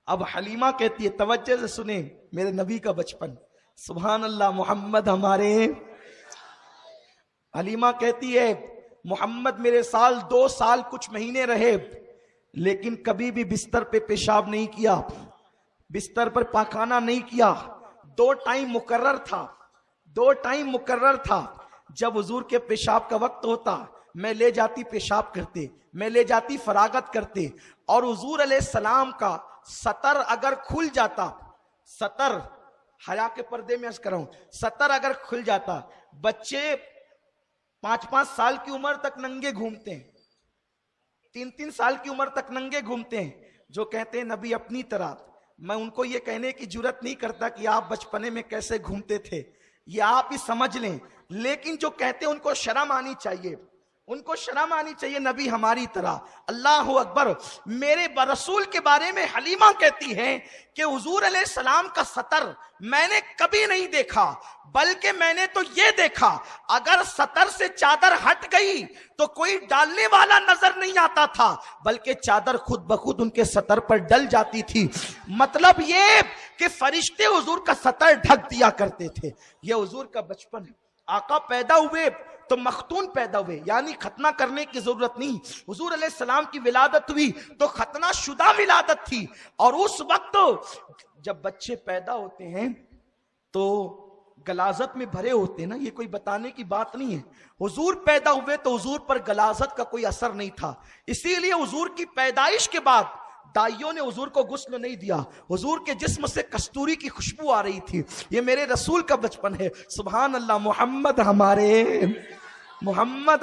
اب حلیمہ کہتی ہے، توجہ سے سنیں میرے نبی کا بچپن، سبحان اللہ، محمد ہمارے۔ حلیمہ کہتی ہے محمد میرے 2 سال کچھ مہینے رہے، لیکن کبھی بھی بستر پہ پیشاب نہیں کیا، بستر پر پاخانہ نہیں کیا، 2 ٹائم مقرر تھا، 2 ٹائم مقرر تھا۔ جب حضور کے پیشاب کا وقت ہوتا میں لے جاتی پیشاب کرتے، میں لے جاتی فراغت کرتے، اور حضور علیہ السلام کا سطر اگر کھل جاتا، سطر حیا کے پردے میں عرض کر رہا ہوں، سطر اگر کھل جاتا، بچے 5 سال کی عمر تک ننگے گھومتے ہیں، 3 سال کی عمر تک ننگے گھومتے ہیں، جو کہتے ہیں نبی اپنی طرح۔ میں ان کو یہ کہنے کی جرات نہیں کرتا کہ آپ بچپنے میں کیسے گھومتے تھے، یہ آپ ہی سمجھ لیں، لیکن جو کہتے ہیں ان کو شرم آنی چاہیے، ان کو شرم آنی چاہیے نبی ہماری طرح۔ اللہ اکبر۔ میرے رسول کے بارے میں حلیمہ کہتی ہے کہ حضور علیہ السلام کا سطر میں نے کبھی نہیں دیکھا، بلکہ میں نے تو یہ دیکھا اگر سطر سے چادر ہٹ گئی تو کوئی ڈالنے والا نظر نہیں آتا تھا، بلکہ چادر خود بخود ان کے سطر پر ڈل جاتی تھی۔ مطلب یہ کہ فرشتے حضور کا سطر ڈھک دیا کرتے تھے. یہ حضور کا بچپن ہے. آقا پیدا ہوئے تو مختون پیدا ہوئے، یعنی ختنہ کرنے کی ضرورت نہیں. حضور علیہ السلام کی ولادت ہوئی تو ختنہ شدہ ولادت تھی. اور اس وقت جب بچے پیدا ہوتے ہیں تو غلاظت میں بھرے ہوتے ہیں نا، یہ کوئی بتانے کی بات نہیں ہے. حضور پیدا ہوئے تو حضور پر غلاظت کا کوئی اثر نہیں تھا. اسی لیے حضور کی پیدائش کے بعد دائیوں نے حضور کو غسل نہیں دیا. حضور کے جسم سے کستوری کی خوشبو آ رہی تھی. یہ میرے رسول کا بچپن ہے. سبحان اللہ. محمد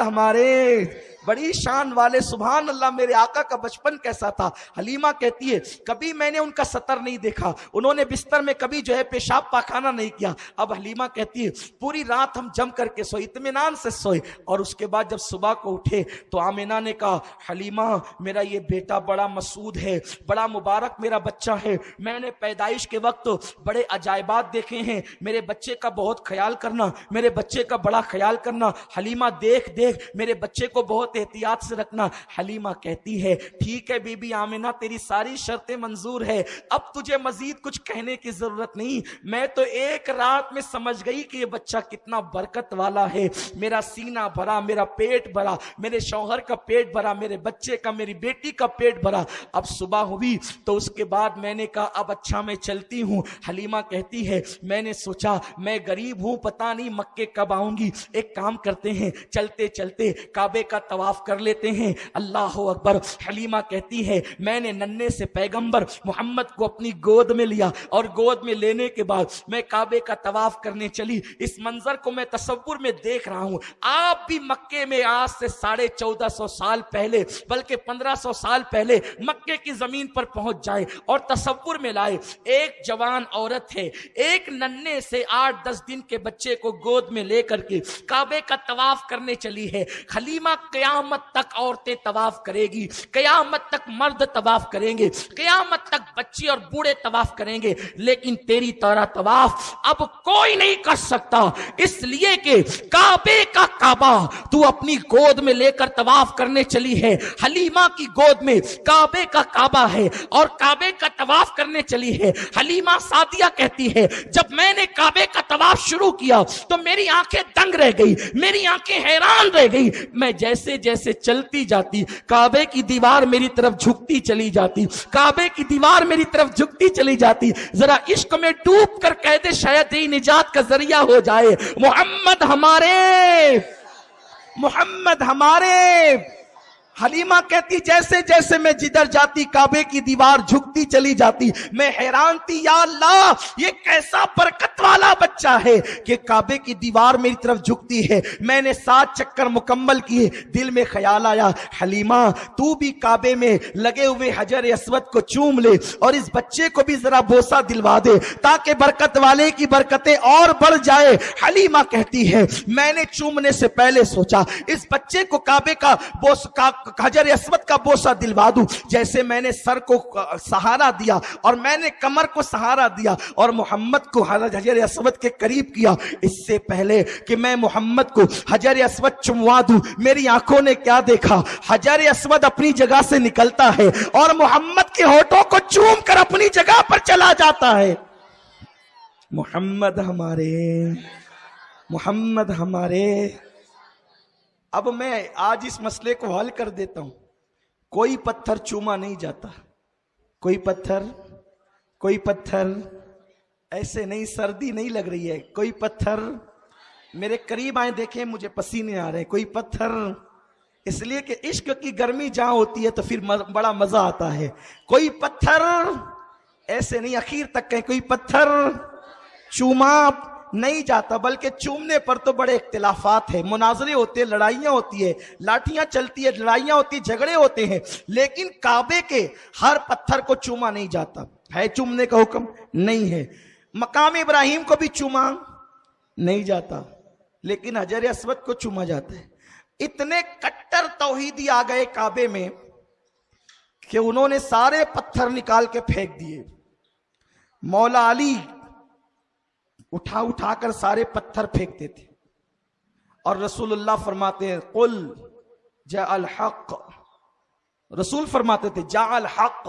ہمارے بڑی شان والے. سبحان اللہ. میرے آقا کا بچپن کیسا تھا. حلیمہ کہتی ہے کبھی میں نے ان کا سطر نہیں دیکھا، انہوں نے بستر میں کبھی جو ہے پیشاب پاخانہ نہیں کیا. اب حلیمہ کہتی ہے پوری رات ہم جم کر کے سوئے، اطمینان سے سوئے، اور اس کے بعد جب صبح کو اٹھے تو آمینہ نے کہا حلیمہ میرا یہ بیٹا بڑا مسعود ہے، بڑا مبارک میرا بچہ ہے. میں نے پیدائش کے وقت بڑے عجائبات دیکھے ہیں، میرے بچے کا بہت خیال کرنا، میرے بچے کا بڑا خیال کرنا. حلیمہ دیکھ میرے بچے کو بہت احتیاط سے رکھنا. حلیمہ کہتی ہے ٹھیک ہے بی بی آمینہ تیری ساری شرطیں منظور ہے، اب تجھے مزید کچھ کہنے کی ضرورت نہیں. میں تو ایک رات میں سمجھ گئی کہ یہ بچہ کتنا برکت والا ہے. میرا سینہ بھرا، میرا پیٹ بھرا، میرے شوہر کا پیٹ بھرا، میرے بچے کا، میری بیٹی کا پیٹ بھرا. اب صبح ہوئی تو اس کے بعد میں نے کہا اب اچھا میں چلتی ہوں. حلیمہ کہتی ہے میں نے سوچا میں غریب ہوں، پتہ نہیں مکے کب آؤں گی، ایک کام کرتے ہیں چلتے چلتے کعبے کا طواف کر لیتے ہیں. اللہ اکبر. حلیمہ کہتی ہے میں نے ننھے سے پیغمبر محمد کو اپنی گود میں لیا، اور گود میں لینے کے بعد میں کعبے کا طواف کرنے چلی. اس منظر کو میں تصور میں دیکھ رہا ہوں. آپ بھی مکے میں آج سے 1450 سال پہلے بلکہ 1500 سال پہلے مکے کی زمین پر پہنچ جائے اور تصور میں لائے ایک جوان عورت ہے، ایک ننھے سے 8-10 دن کے بچے کو گود میں لے کر کے کعبے کا طواف کرنے چلی ہے. حلیمہ قیامت تک عورتیں طواف کرے گی، قیامت تک مرد طواف کریں گے، قیامت تک بچے اور بوڑھے طواف کریں گے، لیکن تیری طرح طواف اب کوئی نہیں کر سکتا، اس لیے کہ کعبے کا کعبہ تو اپنی گود میں لے کر طواف کرنے چلی ہے. حلیمہ کی گود میں کعبے کا کعبہ ہے اور کعبے کا طواف کرنے چلی ہے. حلیمہ سعدیہ کہتی ہے جب میں نے کعبے کا طواف شروع کیا تو میری آنکھیں دنگ رہ گئی، میری آنکھیں حیران رہ گئی. میں جیسے جیسے چلتی جاتی کعبے کی دیوار میری طرف جھکتی چلی جاتی، کعبے کی دیوار میری طرف جھکتی چلی جاتی. ذرا عشق میں ڈوب کر کہہ دے شاید ہی نجات کا ذریعہ ہو جائے. محمد ہمارے، محمد ہمارے. حلیمہ کہتی جیسے جیسے میں جدھر جاتی کعبے کی دیوار جھکتی چلی جاتی. میں حیران تھی یا اللہ یہ کیسا برکت والا بچہ ہے کہ کعبے کی دیوار میری طرف جھکتی ہے. میں نے 7 چکر مکمل کیے. دل میں خیال آیا حلیمہ تو بھی کعبے میں لگے ہوئے حجر اسود کو چوم لے اور اس بچے کو بھی ذرا بوسہ دلوا دے تاکہ برکت والے کی برکتیں اور بڑھ جائے. حلیمہ کہتی ہے میں نے چومنے سے پہلے سوچا اس بچے کو کعبے کا حجر اسود کا بوسہ دلوا دوں. جیسے میں نے سر کو سہارا دیا اور میں نے کمر کو سہارا دیا اور محمد کو حجر اسود کے قریب کیا، اس سے پہلے کہ میں محمد کو حجر اسود چموا دوں میری آنکھوں نے کیا دیکھا؟ حجر اسود اپنی جگہ سے نکلتا ہے اور محمد کے ہونٹوں کو چوم کر اپنی جگہ پر چلا جاتا ہے. محمد ہمارے، محمد ہمارے. اب میں آج اس مسئلے کو حل کر دیتا ہوں. کوئی پتھر چوما نہیں جاتا، کوئی پتھر ایسے نہیں، سردی نہیں لگ رہی ہے، کوئی پتھر میرے قریب آئیں دیکھیں مجھے پسینے آ رہے ہیں. کوئی پتھر اس لیے کہ عشق کی گرمی جہاں ہوتی ہے تو پھر بڑا مزہ آتا ہے. کوئی پتھر ایسے نہیں، اخیر تک کہیں کوئی پتھر چوما نہیں جاتا، بلکہ چومنے پر تو بڑے اختلافات ہیں، مناظرے ہوتے ہیں، لڑائیاں ہوتی ہے، لاٹھیاں چلتی ہے، لڑائیاں ہوتی ہیں، جھگڑے ہوتے ہیں، لیکن کعبے کے ہر پتھر کو چوما نہیں جاتا. ہے چومنے کا حکم نہیں ہے. مقام ابراہیم کو بھی چوما نہیں جاتا لیکن حجر اسود کو چوما جاتا ہے. اتنے کٹر توحیدی آ گئے کعبے میں کہ انہوں نے سارے پتھر نکال کے پھینک دیے. مولا علی اٹھا کر سارے پتھر پھینکتے تھے اور رسول اللہ فرماتے ہیں قل جاء الحق. رسول فرماتے تھے جاء الحق،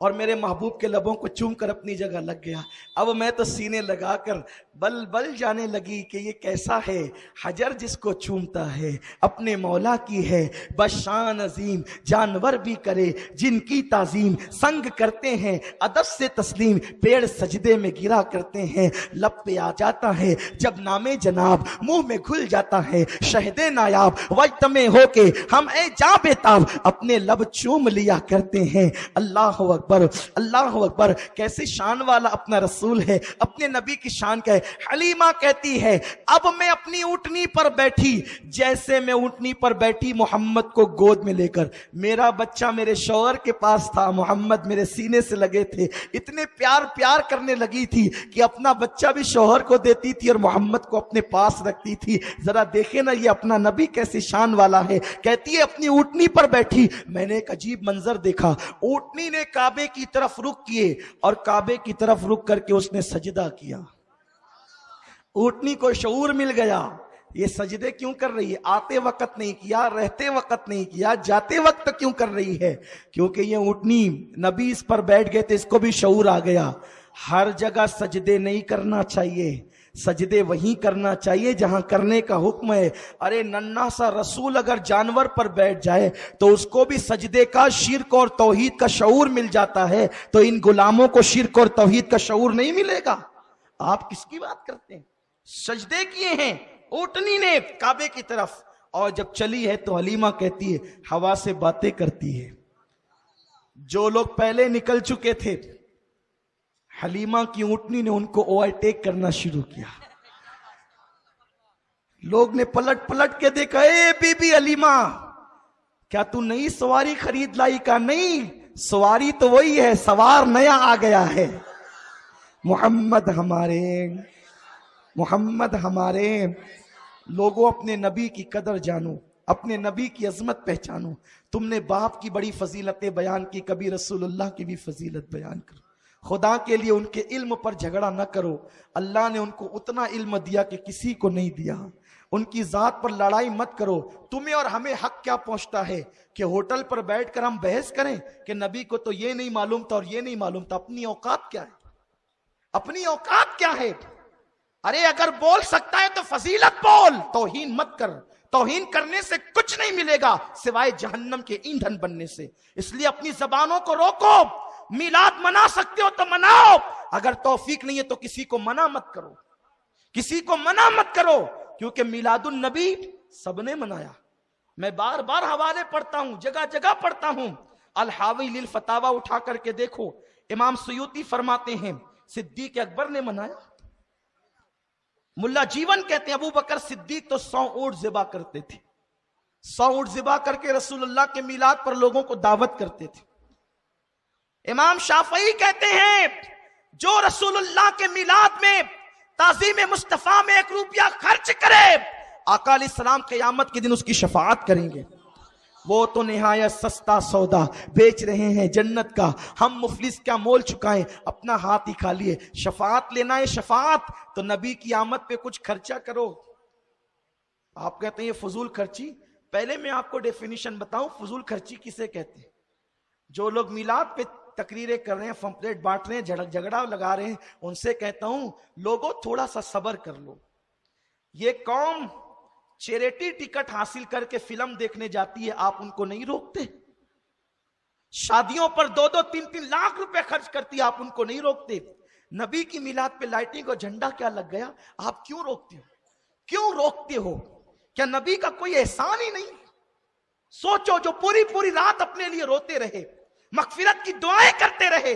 اور میرے محبوب کے لبوں کو چوم کر اپنی جگہ لگ گیا. اب میں تو سینے لگا کر بل بل جانے لگی کہ یہ کیسا ہے حجر جس کو چومتا ہے اپنے مولا کی ہے بشان عظیم. جانور بھی کرے جن کی تعظیم, سنگ کرتے ہیں ادب سے تسلیم, پیڑ سجدے میں گرا کرتے ہیں, لب پہ آ جاتا ہے جب نام جناب, منہ میں گھل جاتا ہے شہد نایاب, وجتمع ہو کے ہم اے جاں بےتاب اپنے لب چوم لیا کرتے ہیں. اللہ اکبر اللہ اکبر. کیسے شان والا اپنا رسول ہے, اپنے نبی کی شان کا ہے. حلیمہ کہتی ہے اب میں اپنی اونٹنی پر بیٹھی, جیسے میں اونٹنی پر بیٹھی محمد کو گود میں لے کر, میرا بچہ میرے شوہر کے پاس تھا, محمد میرے سینے سے لگے تھے, اتنے پیار کرنے لگی تھی کہ اپنا بچہ بھی شوہر کو دیتی تھی اور محمد کو اپنے پاس رکھتی تھی. ذرا دیکھیں نا یہ اپنا نبی کیسی شان والا ہے. کہتی ہے اپنی اونٹنی پر بیٹھی, میں نے ایک عجیب منظر دیکھا, اونٹنی نے کعبے کی طرف رخ کیے اور کعبے کی طرف رخ کر کے اس نے سجدہ کیا. اونٹنی کو شعور مل گیا یہ سجدے کیوں کر رہی ہے, آتے وقت نہیں کیا, رہتے وقت نہیں کیا, جاتے وقت کیوں کر رہی ہے, کیونکہ یہ اونٹنی نبی اس پر بیٹھ گئے تھے, اس کو بھی شعور آ گیا. ہر جگہ سجدے نہیں کرنا چاہیے, سجدے وہیں کرنا چاہیے جہاں کرنے کا حکم ہے. ارے ننھا سا رسول اگر جانور پر بیٹھ جائے تو اس کو بھی سجدے کا, شرک اور توحید کا شعور مل جاتا ہے, تو ان غلاموں کو شرک اور توحید کا شعور نہیں ملے گا. آپ کس کی بات کرتے ہیں؟ سجدے کیے ہیں اونٹنی نے کعبے کی طرف, اور جب چلی ہے تو حلیمہ کہتی ہے ہوا سے باتیں کرتی ہے. جو لوگ پہلے نکل چکے تھے, حلیمہ کی اونٹنی نے ان کو اوورٹیک کرنا شروع کیا. لوگ نے پلٹ پلٹ کے دیکھا, اے بی بی حلیمہ کیا تو نئی سواری خرید لائی؟ کا نہیں, سواری تو وہی ہے, سوار نیا آ گیا ہے. محمد ہمارے, محمد ہمارے. لوگوں اپنے نبی کی قدر جانو, اپنے نبی کی عظمت پہچانو. تم نے باپ کی بڑی فضیلتیں بیان کی, کبھی رسول اللہ کی بھی فضیلت بیان کرو. خدا کے لیے ان کے علم پر جھگڑا نہ کرو. اللہ نے ان کو اتنا علم دیا کہ کسی کو نہیں دیا. ان کی ذات پر لڑائی مت کرو. تمہیں اور ہمیں حق کیا پہنچتا ہے کہ ہوٹل پر بیٹھ کر ہم بحث کریں کہ نبی کو تو یہ نہیں معلوم تھا اور یہ نہیں معلوم تھا. اپنی اوقات کیا ہے, اپنی اوقات کیا ہے؟ ارے اگر بول سکتا ہے تو فضیلت بول, توہین مت کر. توہین کرنے سے کچھ نہیں ملے گا سوائے جہنم کے ایندھن بننے سے. اس لیے اپنی زبانوں کو روکو. میلاد منا سکتے ہو تو مناؤ, اگر توفیق نہیں ہے تو کسی کو منع مت کرو, کسی کو منع مت کرو, کیونکہ میلاد النبی سب نے منایا. میں بار بار حوالے پڑھتا ہوں, جگہ جگہ پڑھتا ہوں. الحاوی للفتاوی اٹھا کر کے دیکھو, امام سیوطی فرماتے ہیں صدیق اکبر نے منایا. ملا جیون کہتے ہیں ابو بکر صدیق تو 100 اونٹ ذبح کرتے تھے, 100 اونٹ ذبح کر کے رسول اللہ کے میلاد پر لوگوں کو دعوت کرتے تھے. امام شافعی کہتے ہیں جو رسول اللہ کے میلاد میں تعظیم مصطفیٰ میں 1 روپیہ خرچ کرے, آقا علیہ السلام قیامت کے دن اس کی شفاعت کریں گے. وہ تو نہایت سستا سودا بیچ رہے ہیں جنت کا, ہم مفلس کیا مول چکائیں, اپنا ہاتھ ہی کھا لیے. شفاعت لینا ہے شفاعت, تو نبی کی آمد پہ کچھ خرچہ کرو. آپ کہتے ہیں یہ فضول خرچی. پہلے میں آپ کو ڈیفینیشن بتاؤں فضول خرچی کسے کہتے ہیں. جو لوگ میلاد پہ تقریریں کر رہے ہیں, پمفلیٹ بانٹ رہے ہیں, جھگڑا لگا رہے ہیں, ان سے کہتا ہوں لوگوں تھوڑا سا صبر کر لو. یہ قوم چیریٹی ٹکٹ حاصل کر کے فلم دیکھنے جاتی ہے, آپ ان کو نہیں روکتے. شادیوں پر 2-2, 3-3 لاکھ روپے خرچ کرتی ہے, آپ ان کو نہیں روکتے. نبی کی میلاد پہ لائٹنگ اور جھنڈا کیا لگ گیا, آپ کیوں روکتے ہو؟ کیوں روکتے ہو؟ کیا نبی کا کوئی احسان ہی نہیں؟ سوچو, جو پوری رات اپنے لیے روتے رہے, مغفرت کی دعائیں کرتے رہے,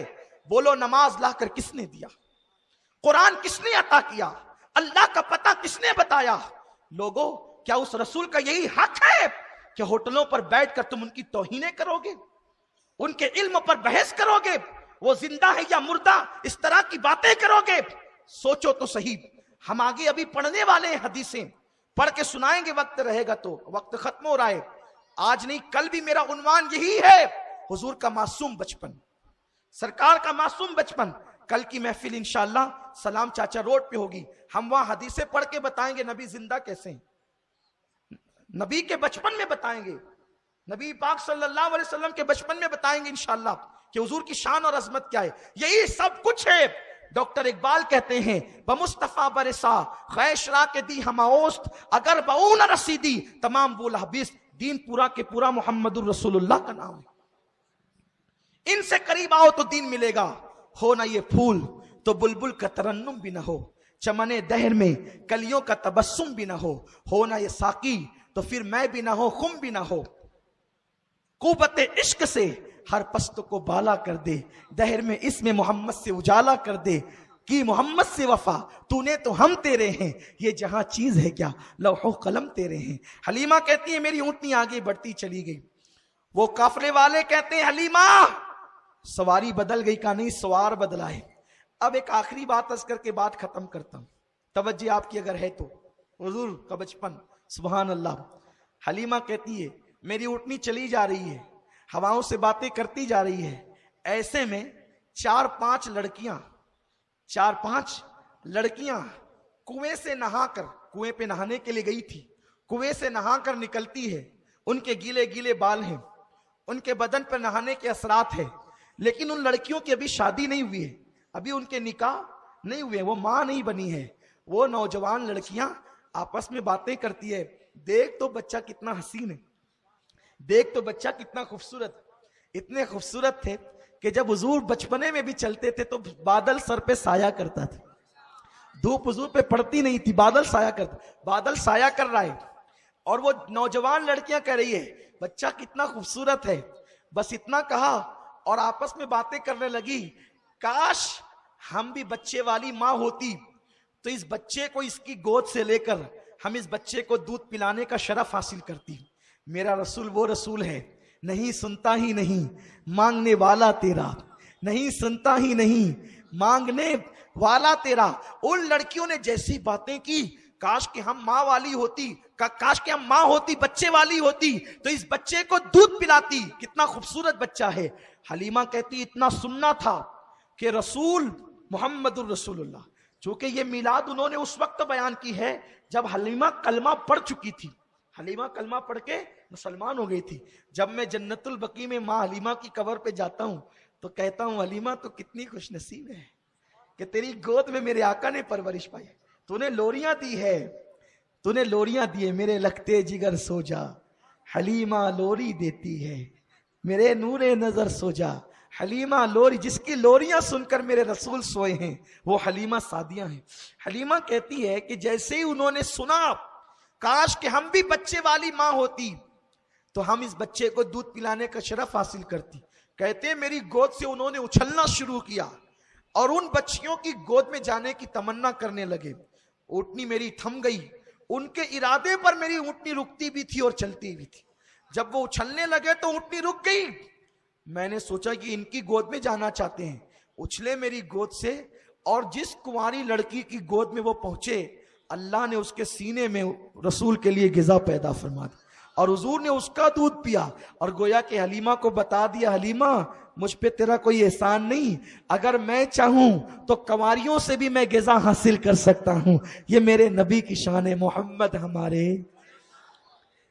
بولو نماز لا کر کس نے دیا؟ قرآن کس نے عطا کیا؟ اللہ کا پتہ کس نے بتایا؟ لوگوں کیا اس رسول کا یہی حق ہے کہ ہوٹلوں پر بیٹھ کر تم ان کی توہینیں کرو گے, ان کے علم پر بحث کرو گے, وہ زندہ ہے یا مردہ, اس طرح کی باتیں کرو گے؟ سوچو تو صحیح. ہم آگے ابھی پڑھنے والے ہیں حدیثیں, پڑھ کے سنائیں گے, وقت رہے گا تو. وقت ختم ہو رہا ہے, آج نہیں کل بھی میرا عنوان یہی ہے, حضور کا معصوم بچپن, سرکار کا معصوم بچپن. کل کی محفل انشاءاللہ سلام چاچا روڈ پہ ہوگی, ہم وہاں حدیثیں پڑھ کے بتائیں گے نبی زندہ کیسے ہیں, نبی کے بچپن میں بتائیں گے, نبی پاک صلی اللہ علیہ وسلم کے بچپن میں بتائیں گے انشاءاللہ. کہ حضور کی شان اور عظمت کیا ہے. یہی سب کچھ ہے. ڈاکٹر اقبال کہتے ہیں بمصطفیٰ برسا خیشرا کے دی ہماوست اگر بہو نہ رسیدی تمام بول حبیس. دین پورا کے پورا محمد الرسول اللہ کا نام ہے. ان سے قریب آؤ تو دین ملے گا. ہو نہ یہ پھول تو بلبل کا ترنم بھی نہ ہو, چمنے دہر میں کلیوں کا تبسم بھی نہ ہو نہ یہ ساقی تو پھر میں بھی نہ ہو, خم بھی نہ ہو. قوت عشق سے ہر پست کو بالا کر دے, دہر میں اس میں محمد سے اجالا کر دے. کی محمد سے وفا تو نے تو ہم تیرے ہیں, یہ جہاں چیز ہے کیا لوح و قلم تیرے ہیں. حلیمہ کہتی ہے میری اونٹنی آگے بڑھتی چلی گئی. وہ قافلے والے کہتے ہیں حلیمہ سواری بدل گئی. کا نہیں سوار بدلا ہے. اب ایک آخری بات عرض کر کے بات ختم کرتا ہوں, توجہ آپ کی اگر ہے تو. حضور کا بچپن سبحان اللہ. حلیمہ کہتی ہے میری اونٹنی چلی جا رہی ہے, ہواؤں سے باتیں کرتی جا رہی ہے. ایسے میں 4-5 لڑکیاں کنویں سے نہا کر, کنویں پہ نہانے کے لیے گئی تھی, کنویں سے نہا کر نکلتی ہے. ان کے گیلے گیلے بال ہیں, ان کے بدن پر نہانے کے اثرات ہیں, لیکن ان لڑکیوں کی ابھی شادی نہیں ہوئی ہے, ابھی ان کے نکاح نہیں ہوئے, وہ ماں نہیں بنی ہے. وہ نوجوان لڑکیاں آپس میں باتیں کرتی ہے. دیکھ تو بچہ کتنا حسین ہے, دیکھ تو بچہ کتنا خوبصورت. اتنے خوبصورت تھے کہ جب حضور بچپنے میں بھی چلتے تھے تو بادل سر پہ سایہ کرتا تھا. دھوپ حضور پہ پڑتی نہیں تھی, بادل سایہ کرتا. بادل سایہ کر رہا ہے اور وہ نوجوان لڑکیاں کہہ رہی ہے بچہ کتنا خوبصورت ہے. بس اتنا کہا اور آپس میں باتیں کرنے لگی, کاش ہم بھی بچے والی ماں ہوتی تو اس بچے کو اس کی گود سے لے کر ہم اس بچے کو دودھ پلانے کا شرف حاصل کرتی. میرا رسول وہ رسول ہے, نہیں سنتا ہی نہیں مانگنے والا تیرا, نہیں سنتا ہی نہیں مانگنے والا تیرا. ان لڑکیوں نے جیسی باتیں کی, کاش کہ ہم ماں والی ہوتی, کاش کہ ہم ماں ہوتی, بچے والی ہوتی تو اس بچے کو دودھ پلاتی. کتنا خوبصورت بچہ ہے. حلیمہ کہتی اتنا سننا تھا کہ رسول محمد الرسول اللہ, چونکہ یہ میلاد انہوں نے اس وقت بیان کی ہے جب حلیمہ کلمہ پڑھ چکی تھی. حلیمہ کلمہ پڑھ کے مسلمان ہو گئی تھی. جب میں جنت البقیع میں ماں حلیمہ کی قبر پہ جاتا ہوں تو کہتا ہوں حلیمہ تو کتنی خوش نصیب ہے کہ تیری گود میں میرے آقا نے پرورش پائی. تو نے لوریاں دی ہے, تو نے لوریاں دی ہے. میرے لگتے جگر سو جا حلیمہ لوری دیتی ہے, میرے نور نظر سو جا حلیمہ لوری. جس کی لوریاں سن کر میرے رسول سوئے ہیں وہ حلیمہ سعدیہ ہیں. حلیمہ کہتی ہے کہ جیسے ہی انہوں نے سنا کاش کہ ہم بھی بچے والی ماں ہوتی تو ہم اس بچے کو دودھ پلانے کا شرف حاصل کرتی. کہتے ہیں میری گود سے انہوں نے اچھلنا شروع کیا اور ان بچیوں کی گود میں جانے کی تمنا کرنے لگے. اونٹنی میری تھم گئی. ان کے ارادے پر میری اونٹنی رکتی بھی تھی اور چلتی بھی تھی. جب وہ اچھلنے لگے تو اونٹنی رک گئی. میں نے سوچا کہ ان کی گود میں جانا چاہتے ہیں, اچھلے میری گود سے اور جس کنواری لڑکی کی گود میں وہ پہنچے اللہ نے اس کے سینے میں رسول کے لیے غذا پیدا فرما دی اور حضور نے اس کا دودھ پیا اور گویا کہ حلیمہ کو بتا دیا حلیمہ مجھ پہ تیرا کوئی احسان نہیں, اگر میں چاہوں تو کنواریوں سے بھی میں غذا حاصل کر سکتا ہوں. یہ میرے نبی کی شان ہے. محمد ہمارے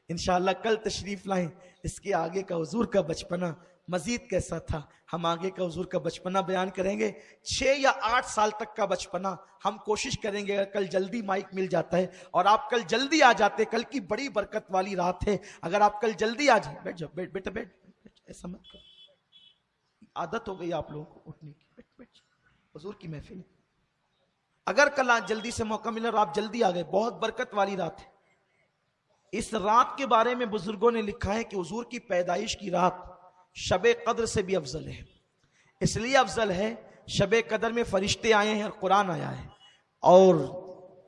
انشاءاللہ کل تشریف لائیں. اس کے آگے کا حضور کا بچپنا مزید کیسا تھا ہم آگے کا حضور کا بچپنا بیان کریں گے. 6 یا 8 سال تک کا بچپنا ہم کوشش کریں گے. اگر کل جلدی مائک مل جاتا ہے اور آپ کل جلدی آ جاتے, کل کی بڑی برکت والی رات ہے, اگر آپ کل جلدی آ جائیں. بیٹھ جاؤ, بیٹا بیٹھ, ایسا مت کرو, عادت ہو گئی آپ لوگوں کو اٹھنے کی. بیٹھ حضور کی محفل. اگر کل آج جلدی سے موقع ملا اور آپ جلدی آ گئے, بہت برکت والی رات ہے. اس رات کے بارے میں بزرگوں نے لکھا ہے کہ حضور کی پیدائش کی رات شب قدر سے بھی افضل ہے. اس لیے افضل ہے شب قدر میں فرشتے آئے ہیں اور قرآن آیا ہے, اور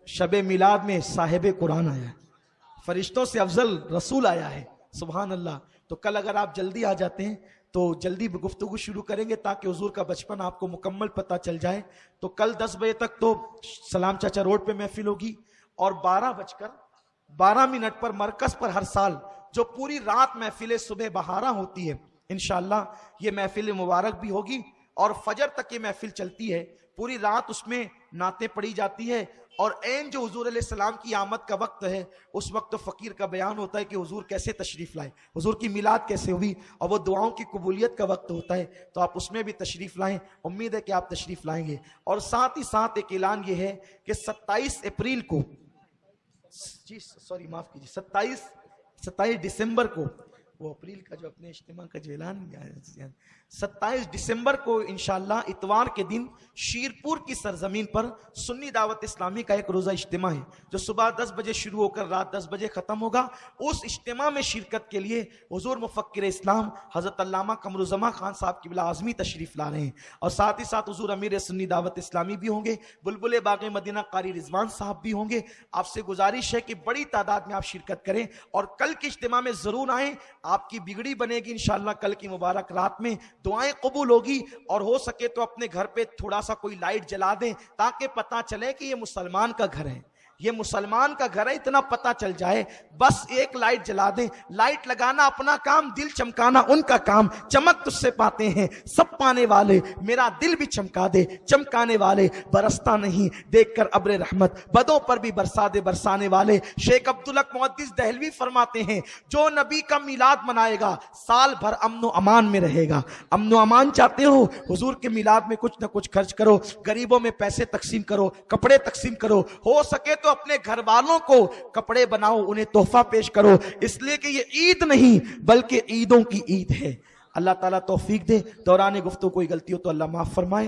شب میلاد میں صاحب قرآن آیا ہے. فرشتوں سے افضل رسول آیا ہے. سبحان اللہ. تو کل اگر آپ جلدی آ جاتے ہیں تو جلدی گفتگو شروع کریں گے تاکہ حضور کا بچپن آپ کو مکمل پتہ چل جائے. تو کل 10 بجے تک تو سلام چاچا روڈ پہ محفل ہوگی اور 12:12 پر مرکز پر ہر سال جو پوری رات محفل صبح بہارا ہوتی ہے انشاءاللہ یہ محفل مبارک بھی ہوگی اور فجر تک یہ محفل چلتی ہے. پوری رات اس میں نعتیں پڑھی جاتی ہے اور عین جو حضور علیہ السلام کی آمد کا وقت ہے اس وقت فقیر کا بیان ہوتا ہے کہ حضور کیسے تشریف لائے، حضور کی میلاد کیسے ہوئی، اور وہ دعاؤں کی قبولیت کا وقت ہوتا ہے، تو آپ اس میں بھی تشریف لائیں، امید ہے کہ آپ تشریف لائیں گے۔ اور ساتھ ہی ساتھ ایک اعلان یہ ہے کہ 27 اپریل کو، معاف کیجیے، 27 دسمبر کو، وہ اپریل کا جو اپنے اجتماع کا جو اعلان کیا ہے، 27 دسمبر کو انشاءاللہ اتوار کے دن شیرپور کی سرزمین پر سنی دعوت اسلامی کا ایک روزہ اجتماع ہے جو صبح 10 بجے شروع ہو کر رات 10 بجے ختم ہوگا۔ اس اجتماع میں شرکت کے لیے حضور مفکر اسلام حضرت علامہ قمرالزمان خان صاحب قبلہ اعظمی تشریف لا رہے ہیں، اور ساتھ ہی ساتھ حضور امیر سنی دعوت اسلامی بھی ہوں گے، بلبل باغ مدینہ قاری رضوان صاحب بھی ہوں گے۔ آپ سے گزارش ہے کہ بڑی تعداد میں آپ شرکت کریں اور کل کے اجتماع میں ضرور آئیں، آپ کی بگڑی بنے گی انشاءاللہ۔ کل کی مبارک رات میں دعائیں قبول ہوگی، اور ہو سکے تو اپنے گھر پہ تھوڑا سا کوئی لائٹ جلا دیں تاکہ پتہ چلے کہ یہ مسلمان کا گھر ہے، یہ مسلمان کا گھر ہے، اتنا پتہ چل جائے۔ بس ایک لائٹ جلا دیں، لائٹ لگانا اپنا کام، دل چمکانا ان کا کام۔ چمک تجھ سے پاتے ہیں سب پانے والے، میرا دل بھی چمکا دے چمکانے والے، برستا نہیں دیکھ کر ابر رحمت، بدوں پر بھی برسا دے برسانے والے۔ شیخ عبدالحق محدث دہلوی فرماتے ہیں جو نبی کا میلاد منائے گا سال بھر امن و امان میں رہے گا۔ امن و امان چاہتے ہو، حضور کے میلاد میں کچھ نہ کچھ خرچ کرو، غریبوں میں پیسے تقسیم کرو، کپڑے تقسیم کرو، ہو سکے تو اپنے گھر والوں کو کپڑے بناؤ، انہیں تحفہ پیش کرو، اس لیے کہ یہ عید نہیں بلکہ عیدوں کی عید ہے۔ اللہ تعالیٰ توفیق دے، دوران گفتگو کوئی غلطی ہو تو اللہ معاف فرمائے۔